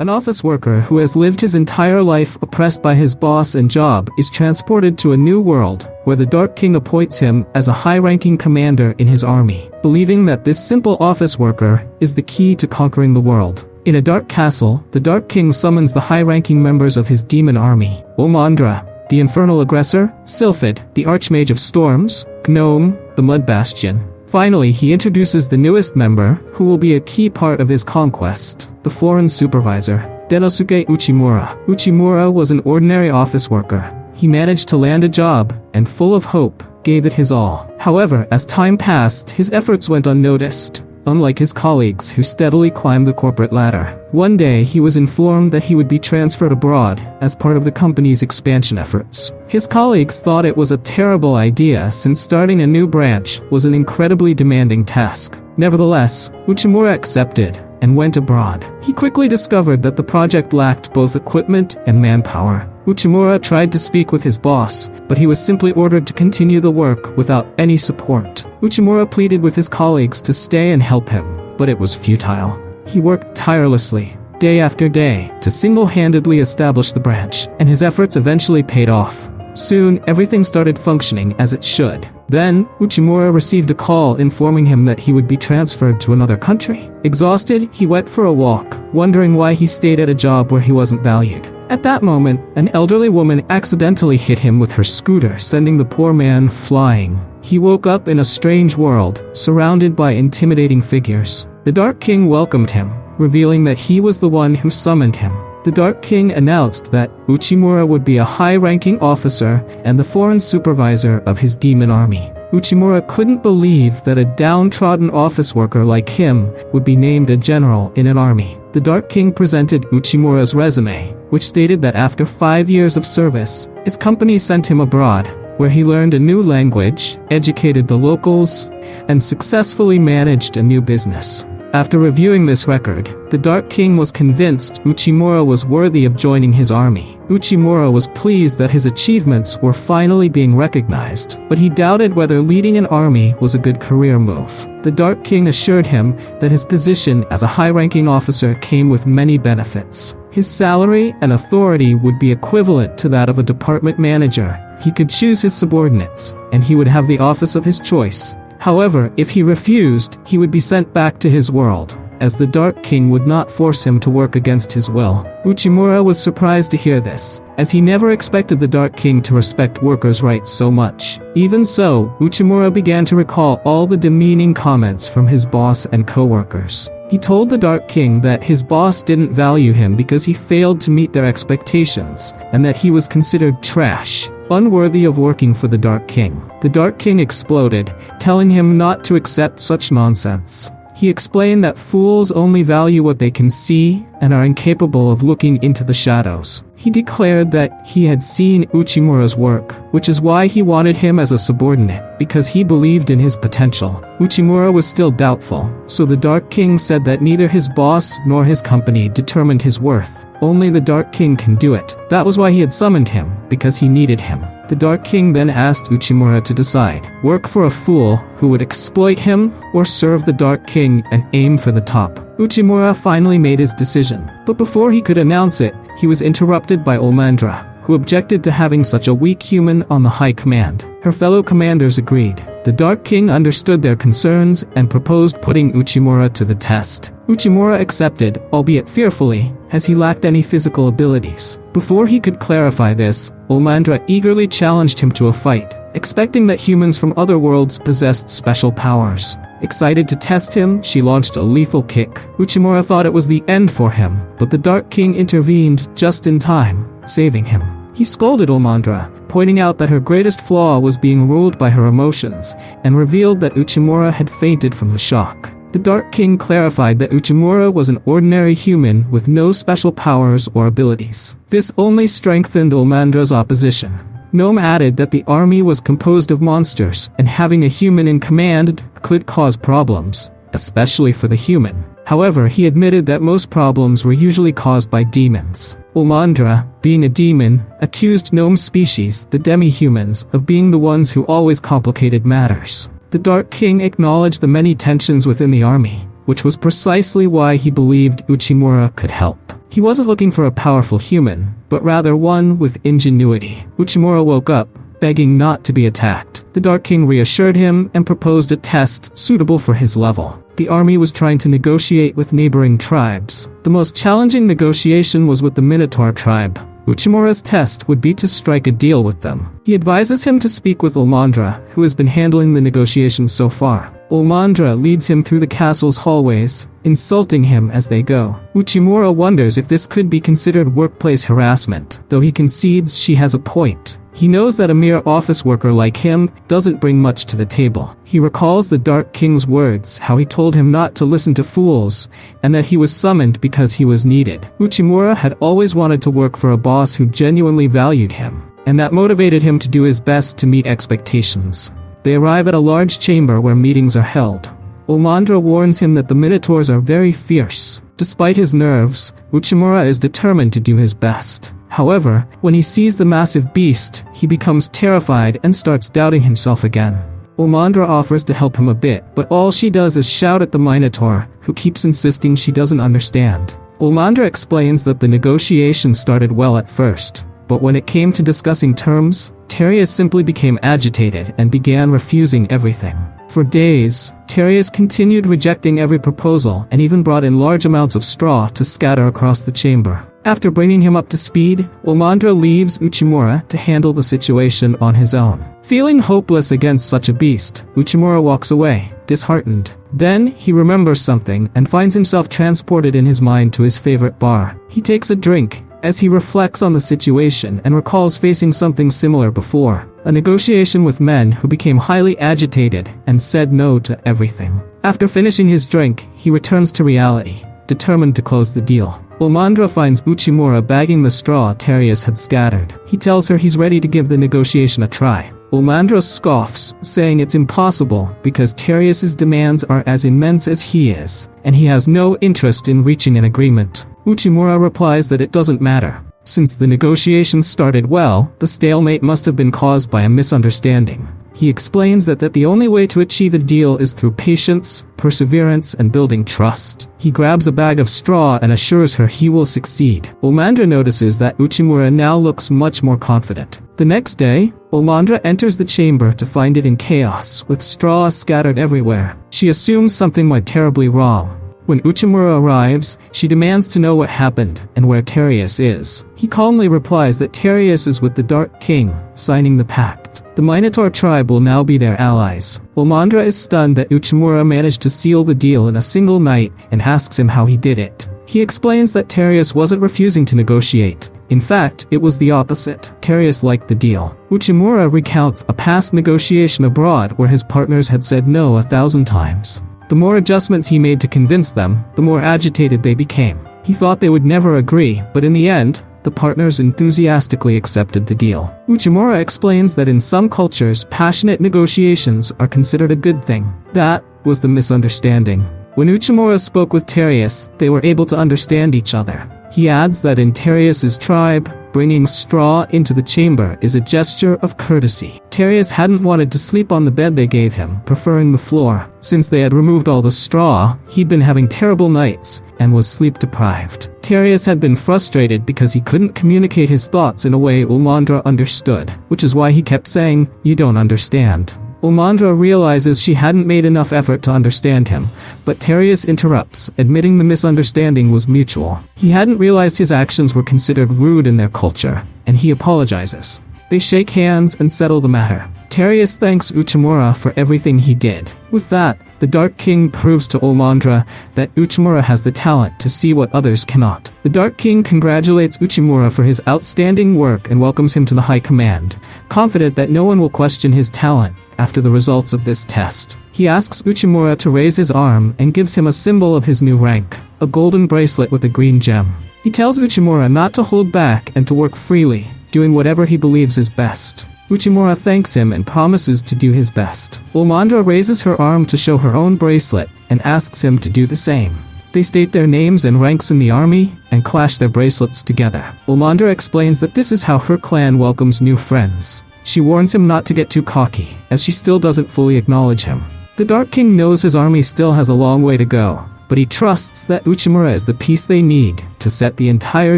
An office worker who has lived his entire life oppressed by his boss and job is transported to a new world where the Dark King appoints him as a high-ranking commander in his army, believing that this simple office worker is the key to conquering the world. In a dark castle, the Dark King summons the high-ranking members of his demon army: Omandra, the infernal aggressor; Sylphid, the archmage of storms; Gnome, the mud bastion. Finally, he introduces the newest member, who will be a key part of his conquest, the foreign supervisor, Denosuke Uchimura. Uchimura was an ordinary office worker. He managed to land a job, and full of hope, gave it his all. However, as time passed, his efforts went unnoticed, unlike his colleagues who steadily climbed the corporate ladder. One day, he was informed that he would be transferred abroad as part of the company's expansion efforts. His colleagues thought it was a terrible idea since starting a new branch was an incredibly demanding task. Nevertheless, Uchimura accepted and went abroad. He quickly discovered that the project lacked both equipment and manpower. Uchimura tried to speak with his boss, but he was simply ordered to continue the work without any support. Uchimura pleaded with his colleagues to stay and help him, but it was futile. He worked tirelessly, day after day, to single-handedly establish the branch, and his efforts eventually paid off. Soon, everything started functioning as it should. Then, Uchimura received a call informing him that he would be transferred to another country. Exhausted, he went for a walk, wondering why he stayed at a job where he wasn't valued. At that moment, an elderly woman accidentally hit him with her scooter, sending the poor man flying. He woke up in a strange world, surrounded by intimidating figures. The Dark King welcomed him, revealing that he was the one who summoned him. The Dark King announced that Uchimura would be a high-ranking officer and the foreign supervisor of his demon army. Uchimura couldn't believe that a downtrodden office worker like him would be named a general in an army. The Dark King presented Uchimura's resume, which stated that after 5 years of service, his company sent him abroad, where he learned a new language, educated the locals, and successfully managed a new business. After reviewing this record, the Dark King was convinced Uchimura was worthy of joining his army. Uchimura was pleased that his achievements were finally being recognized, but he doubted whether leading an army was a good career move. The Dark King assured him that his position as a high-ranking officer came with many benefits. His salary and authority would be equivalent to that of a department manager. He could choose his subordinates, and he would have the office of his choice. However, if he refused, he would be sent back to his world, as the Dark King would not force him to work against his will. Uchimura was surprised to hear this, as he never expected the Dark King to respect workers' rights so much. Even so, Uchimura began to recall all the demeaning comments from his boss and co-workers. He told the Dark King that his boss didn't value him because he failed to meet their expectations, and that he was considered trash, unworthy of working for the Dark King. The Dark King exploded, telling him not to accept such nonsense. He explained that fools only value what they can see and are incapable of looking into the shadows. He declared that he had seen Uchimura's work, which is why he wanted him as a subordinate, because he believed in his potential. Uchimura was still doubtful, so the Dark King said that neither his boss nor his company determined his worth. Only the Dark King can do it. That was why he had summoned him, because he needed him. The Dark King then asked Uchimura to decide, work for a fool who would exploit him, or serve the Dark King and aim for the top. Uchimura finally made his decision, but before he could announce it, he was interrupted by Omandra, who objected to having such a weak human on the high command. Her fellow commanders agreed. The Dark King understood their concerns and proposed putting Uchimura to the test. Uchimura accepted, albeit fearfully, as he lacked any physical abilities. Before he could clarify this, Omandra eagerly challenged him to a fight, expecting that humans from other worlds possessed special powers. Excited to test him, she launched a lethal kick. Uchimura thought it was the end for him, but the Dark King intervened just in time, saving him. He scolded Omandra, pointing out that her greatest flaw was being ruled by her emotions, and revealed that Uchimura had fainted from the shock. The Dark King clarified that Uchimura was an ordinary human with no special powers or abilities. This only strengthened Omandra's opposition. Gnome added that the army was composed of monsters, and having a human in command could cause problems, especially for the human. However, he admitted that most problems were usually caused by demons. Omandra, being a demon, accused Gnome species, the demi-humans, of being the ones who always complicated matters. The Dark King acknowledged the many tensions within the army, which was precisely why he believed Uchimura could help. He wasn't looking for a powerful human, but rather one with ingenuity. Uchimura woke up, begging not to be attacked. The Dark King reassured him and proposed a test suitable for his level. The army was trying to negotiate with neighboring tribes. The most challenging negotiation was with the Minotaur tribe. Uchimura's test would be to strike a deal with them. He advises him to speak with Omandra, who has been handling the negotiations so far. Omandra leads him through the castle's hallways, insulting him as they go. Uchimura wonders if this could be considered workplace harassment, though he concedes she has a point. He knows that a mere office worker like him doesn't bring much to the table. He recalls the Dark King's words, how he told him not to listen to fools, and that he was summoned because he was needed. Uchimura had always wanted to work for a boss who genuinely valued him, and that motivated him to do his best to meet expectations. They arrive at a large chamber where meetings are held. Omandra warns him that the Minotaurs are very fierce. Despite his nerves, Uchimura is determined to do his best. However, when he sees the massive beast, he becomes terrified and starts doubting himself again. Omandra offers to help him a bit, but all she does is shout at the Minotaur, who keeps insisting she doesn't understand. Omandra explains that the negotiation started well at first, but when it came to discussing terms, Terius simply became agitated and began refusing everything. For days, Terius continued rejecting every proposal and even brought in large amounts of straw to scatter across the chamber. After bringing him up to speed, Omandra leaves Uchimura to handle the situation on his own. Feeling hopeless against such a beast, Uchimura walks away, disheartened. Then, he remembers something and finds himself transported in his mind to his favorite bar. He takes a drink, as he reflects on the situation and recalls facing something similar before. A negotiation with men who became highly agitated and said no to everything. After finishing his drink, he returns to reality, determined to close the deal. Omandra finds Uchimura bagging the straw Terius had scattered. He tells her he's ready to give the negotiation a try. Omandra scoffs, saying it's impossible because Terius's demands are as immense as he is, and he has no interest in reaching an agreement. Uchimura replies that it doesn't matter. Since the negotiations started well, the stalemate must have been caused by a misunderstanding. He explains that the only way to achieve a deal is through patience, perseverance, and building trust. He grabs a bag of straw and assures her he will succeed. Omandra notices that Uchimura now looks much more confident. The next day, Omandra enters the chamber to find it in chaos, with straw scattered everywhere. She assumes something went terribly wrong. When Uchimura arrives, she demands to know what happened and where Terius is. He calmly replies that Terius is with the Dark King, signing the pact. The Minotaur tribe will now be their allies. Omandra is stunned that Uchimura managed to seal the deal in a single night and asks him how he did it. He explains that Terius wasn't refusing to negotiate. In fact, it was the opposite. Terius liked the deal. Uchimura recounts a past negotiation abroad where his partners had said no 1,000 times. The more adjustments he made to convince them, the more agitated they became. He thought they would never agree, but in the end, the partners enthusiastically accepted the deal. Uchimura explains that in some cultures, passionate negotiations are considered a good thing. That was the misunderstanding. When Uchimura spoke with Terius, they were able to understand each other. He adds that in Terius's tribe, bringing straw into the chamber is a gesture of courtesy. Terius hadn't wanted to sleep on the bed they gave him, preferring the floor. Since they had removed all the straw, he'd been having terrible nights and was sleep deprived. Terius had been frustrated because he couldn't communicate his thoughts in a way Omandra understood, which is why he kept saying, "You don't understand." Omandra realizes she hadn't made enough effort to understand him, but Terius interrupts, admitting the misunderstanding was mutual. He hadn't realized his actions were considered rude in their culture, and he apologizes. They shake hands and settle the matter. Terius thanks Uchimura for everything he did. With that, the Dark King proves to Omandra that Uchimura has the talent to see what others cannot. The Dark King congratulates Uchimura for his outstanding work and welcomes him to the High Command, confident that no one will question his talent after the results of this test. He asks Uchimura to raise his arm and gives him a symbol of his new rank, a golden bracelet with a green gem. He tells Uchimura not to hold back and to work freely, doing whatever he believes is best. Uchimura thanks him and promises to do his best. Omandra raises her arm to show her own bracelet and asks him to do the same. They state their names and ranks in the army and clash their bracelets together. Omandra explains that this is how her clan welcomes new friends. She warns him not to get too cocky, as she still doesn't fully acknowledge him. The Dark King knows his army still has a long way to go, but he trusts that Uchimura is the piece they need to set the entire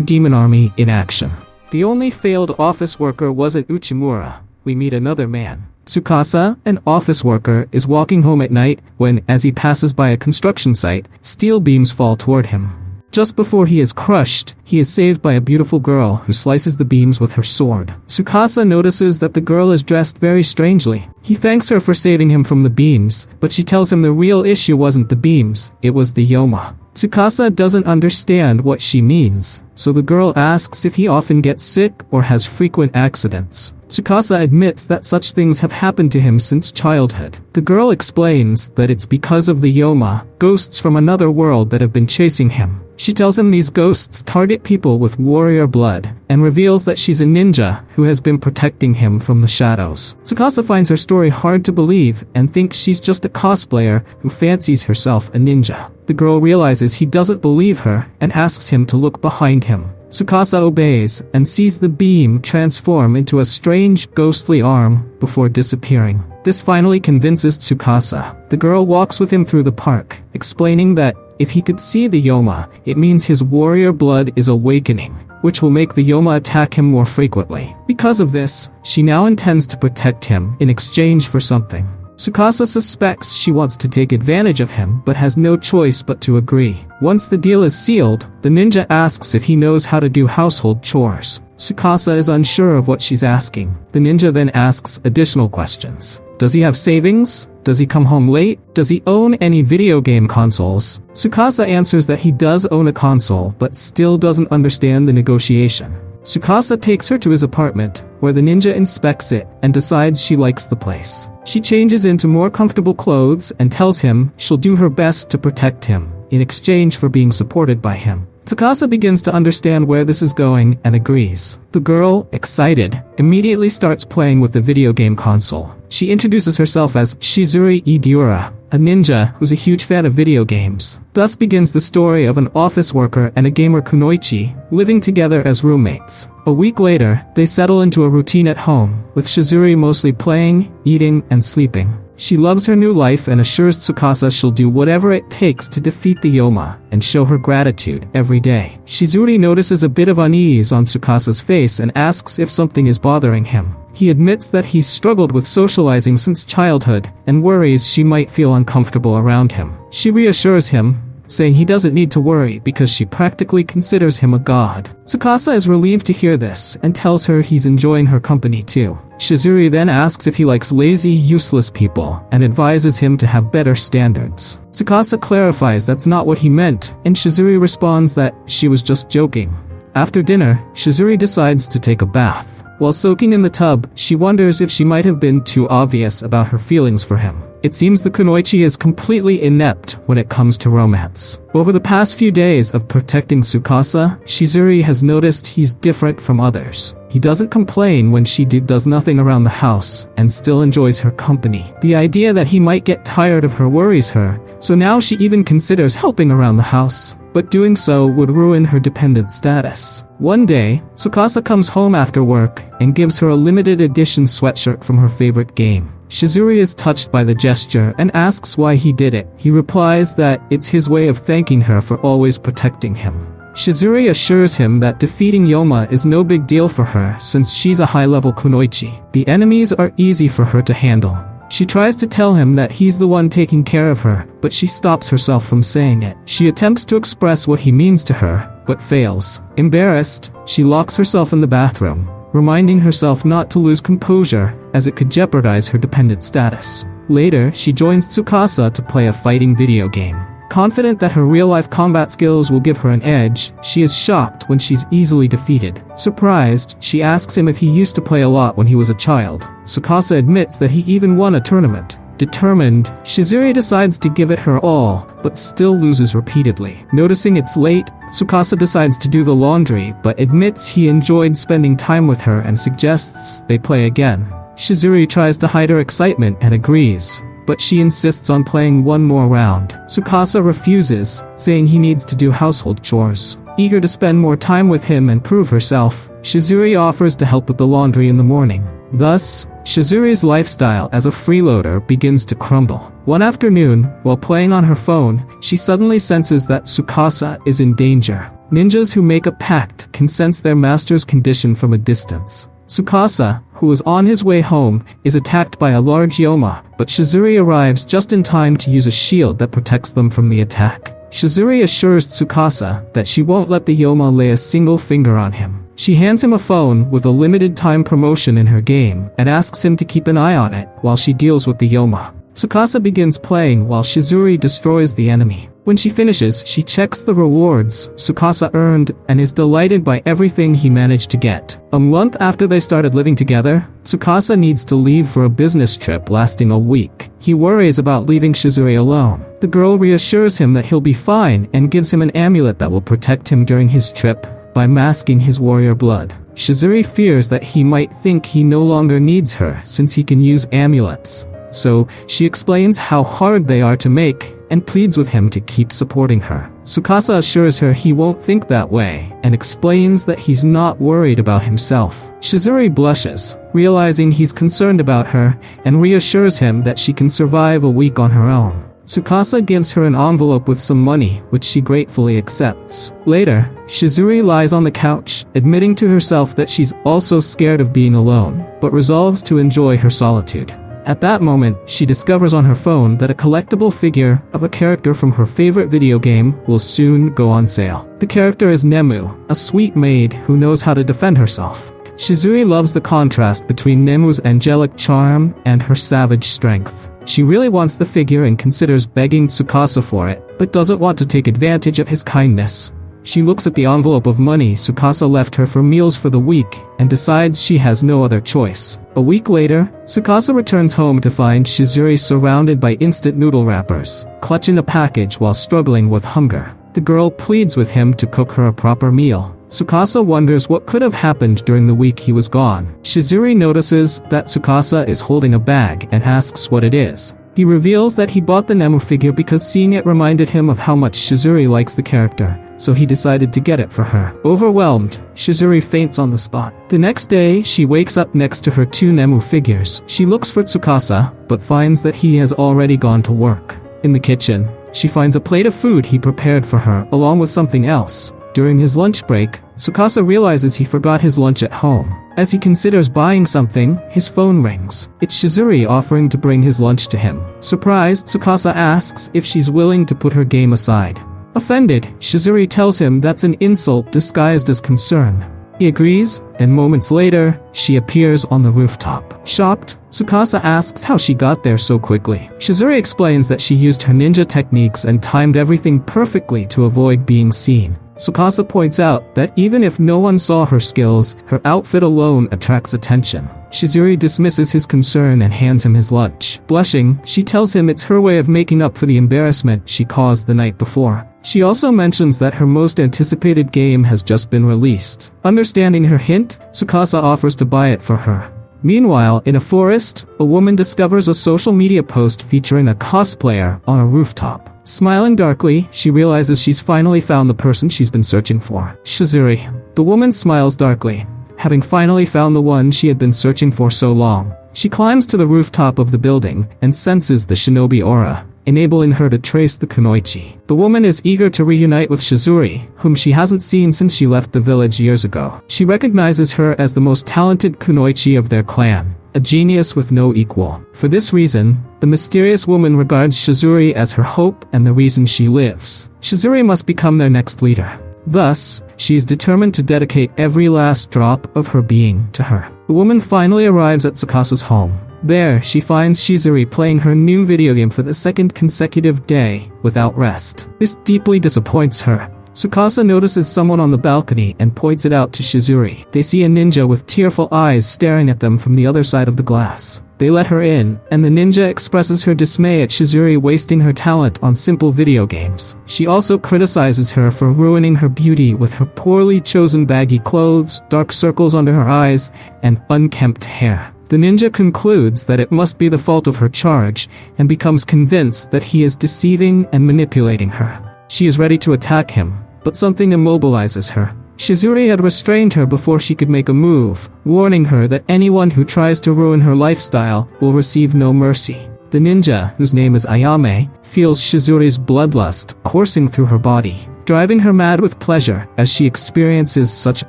demon army in action. The only failed office worker wasn't Uchimura. We meet another man. Tsukasa, an office worker, is walking home at night when, as he passes by a construction site, steel beams fall toward him. Just before he is crushed, he is saved by a beautiful girl who slices the beams with her sword. Tsukasa notices that the girl is dressed very strangely. He thanks her for saving him from the beams, but she tells him the real issue wasn't the beams, it was the Yoma. Tsukasa doesn't understand what she means, so the girl asks if he often gets sick or has frequent accidents. Tsukasa admits that such things have happened to him since childhood. The girl explains that it's because of the Yoma, ghosts from another world that have been chasing him. She tells him these ghosts target people with warrior blood, and reveals that she's a ninja who has been protecting him from the shadows. Tsukasa finds her story hard to believe and thinks she's just a cosplayer who fancies herself a ninja. The girl realizes he doesn't believe her and asks him to look behind him. Tsukasa obeys and sees the beam transform into a strange, ghostly arm before disappearing. This finally convinces Tsukasa. The girl walks with him through the park, explaining that if he could see the Yoma, it means his warrior blood is awakening, which will make the Yoma attack him more frequently. Because of this, she now intends to protect him in exchange for something. Tsukasa suspects she wants to take advantage of him but has no choice but to agree. Once the deal is sealed, the ninja asks if he knows how to do household chores. Tsukasa is unsure of what she's asking. The ninja then asks additional questions. Does he have savings? Does he come home late? Does he own any video game consoles? Tsukasa answers that he does own a console but still doesn't understand the negotiation. Tsukasa takes her to his apartment, where the ninja inspects it and decides she likes the place. She changes into more comfortable clothes and tells him she'll do her best to protect him, in exchange for being supported by him. Tsukasa begins to understand where this is going and agrees. The girl, excited, immediately starts playing with the video game console. She introduces herself as Shizure Ittara, a ninja who's a huge fan of video games. Thus begins the story of an office worker and a gamer Kunoichi, living together as roommates. A week later, they settle into a routine at home, with Shizure mostly playing, eating, and sleeping. She loves her new life and assures Tsukasa she'll do whatever it takes to defeat the Yoma and show her gratitude every day. Shizure notices a bit of unease on Tsukasa's face and asks if something is bothering him. He admits that he's struggled with socializing since childhood and worries she might feel uncomfortable around him. She reassures him, saying he doesn't need to worry because she practically considers him a god. Tsukasa is relieved to hear this and tells her he's enjoying her company too. Shizure then asks if he likes lazy, useless people and advises him to have better standards. Tsukasa clarifies that's not what he meant, and Shizure responds that she was just joking. After dinner, Shizure decides to take a bath. While soaking in the tub, she wonders if she might have been too obvious about her feelings for him. It seems the Kunoichi is completely inept when it comes to romance. Over the past few days of protecting Tsukasa, Shizure has noticed he's different from others. He doesn't complain when she does nothing around the house and still enjoys her company. The idea that he might get tired of her worries her, so now she even considers helping around the house. But doing so would ruin her dependent status. One day, Tsukasa comes home after work and gives her a limited edition sweatshirt from her favorite game. Shizure is touched by the gesture and asks why he did it. He replies that it's his way of thanking her for always protecting him. Shizure assures him that defeating Yoma is no big deal for her since she's a high-level kunoichi. The enemies are easy for her to handle. She tries to tell him that he's the one taking care of her, but she stops herself from saying it. She attempts to express what he means to her, but fails. Embarrassed, she locks herself in the bathroom, reminding herself not to lose composure as it could jeopardize her dependent status. Later, she joins Tsukasa to play a fighting video game. Confident that her real-life combat skills will give her an edge, she is shocked when she's easily defeated. Surprised, she asks him if he used to play a lot when he was a child. Tsukasa admits that he even won a tournament. Determined, Shizure decides to give it her all, but still loses repeatedly. Noticing it's late, Tsukasa decides to do the laundry, but admits he enjoyed spending time with her and suggests they play again. Shizure tries to hide her excitement and agrees, but she insists on playing one more round. Tsukasa refuses, saying he needs to do household chores. Eager to spend more time with him and prove herself, Shizure offers to help with the laundry in the morning. Thus, Shizure's lifestyle as a freeloader begins to crumble. One afternoon, while playing on her phone, she suddenly senses that Tsukasa is in danger. Ninjas who make a pact can sense their master's condition from a distance. Tsukasa, who is on his way home, is attacked by a large Yoma, but Shizure arrives just in time to use a shield that protects them from the attack. Shizure assures Tsukasa that she won't let the Yoma lay a single finger on him. She hands him a phone with a limited time promotion in her game and asks him to keep an eye on it while she deals with the Yoma. Tsukasa begins playing while Shizure destroys the enemy. When she finishes, she checks the rewards Tsukasa earned and is delighted by everything he managed to get. A month after they started living together, Tsukasa needs to leave for a business trip lasting a week. He worries about leaving Shizure alone. The girl reassures him that he'll be fine and gives him an amulet that will protect him during his trip by masking his warrior blood. Shizure fears that he might think he no longer needs her since he can use amulets. So, she explains how hard they are to make and pleads with him to keep supporting her. Tsukasa assures her he won't think that way and explains that he's not worried about himself. Shizure blushes, realizing he's concerned about her, and reassures him that she can survive a week on her own. Tsukasa gives her an envelope with some money, which she gratefully accepts. Later, Shizure lies on the couch, admitting to herself that she's also scared of being alone, but resolves to enjoy her solitude. At that moment, she discovers on her phone that a collectible figure of a character from her favorite video game will soon go on sale. The character is Nemu, a sweet maid who knows how to defend herself. Shizure loves the contrast between Nemu's angelic charm and her savage strength. She really wants the figure and considers begging Tsukasa for it, but doesn't want to take advantage of his kindness. She looks at the envelope of money Tsukasa left her for meals for the week and decides she has no other choice. A week later, Tsukasa returns home to find Shizure surrounded by instant noodle wrappers, clutching a package while struggling with hunger. The girl pleads with him to cook her a proper meal. Tsukasa wonders what could have happened during the week he was gone. Shizure notices that Tsukasa is holding a bag and asks what it is. He reveals that he bought the Nemu figure because seeing it reminded him of how much Shizure likes the character, so he decided to get it for her. Overwhelmed, Shizure faints on the spot. The next day, she wakes up next to her two Nemu figures. She looks for Tsukasa, but finds that he has already gone to work. In the kitchen, she finds a plate of food he prepared for her, along with something else. During his lunch break, Tsukasa realizes he forgot his lunch at home. As he considers buying something, his phone rings. It's Shizure offering to bring his lunch to him. Surprised, Tsukasa asks if she's willing to put her game aside. Offended, Shizure tells him that's an insult disguised as concern. He agrees, and moments later, she appears on the rooftop. Shocked, Tsukasa asks how she got there so quickly. Shizure explains that she used her ninja techniques and timed everything perfectly to avoid being seen. Tsukasa points out that even if no one saw her skills, her outfit alone attracts attention. Shizure dismisses his concern and hands him his lunch. Blushing, she tells him it's her way of making up for the embarrassment she caused the night before. She also mentions that her most anticipated game has just been released. Understanding her hint, Tsukasa offers to buy it for her. Meanwhile, in a forest, a woman discovers a social media post featuring a cosplayer on a rooftop. Smiling darkly, she realizes she's finally found the person she's been searching for. Shizure. The woman smiles darkly, having finally found the one she had been searching for so long. She climbs to the rooftop of the building and senses the shinobi aura, enabling her to trace the Kunoichi. The woman is eager to reunite with Shizure, whom she hasn't seen since she left the village years ago. She recognizes her as the most talented Kunoichi of their clan, a genius with no equal. For this reason, the mysterious woman regards Shizure as her hope and the reason she lives. Shizure must become their next leader. Thus, she is determined to dedicate every last drop of her being to her. The woman finally arrives at Tsukasa's home. There, she finds Shizure playing her new video game for the second consecutive day without rest. This deeply disappoints her. Tsukasa notices someone on the balcony and points it out to Shizure. They see a ninja with tearful eyes staring at them from the other side of the glass. They let her in, and the ninja expresses her dismay at Shizure wasting her talent on simple video games. She also criticizes her for ruining her beauty with her poorly chosen baggy clothes, dark circles under her eyes, and unkempt hair. The ninja concludes that it must be the fault of her charge, and becomes convinced that he is deceiving and manipulating her. She is ready to attack him, but something immobilizes her. Shizure had restrained her before she could make a move, warning her that anyone who tries to ruin her lifestyle will receive no mercy. The ninja, whose name is Ayame, feels Shizure's bloodlust coursing through her body, driving her mad with pleasure as she experiences such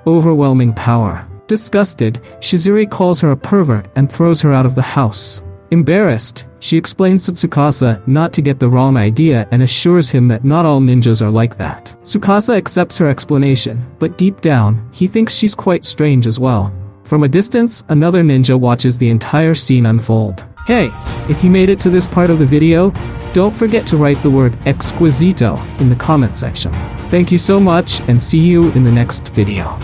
overwhelming power. Disgusted, Shizure calls her a pervert and throws her out of the house. Embarrassed, she explains to Tsukasa not to get the wrong idea and assures him that not all ninjas are like that. Tsukasa accepts her explanation, but deep down, he thinks she's quite strange as well. From a distance, another ninja watches the entire scene unfold. Hey, if you made it to this part of the video, don't forget to write the word exquisito in the comment section. Thank you so much and see you in the next video.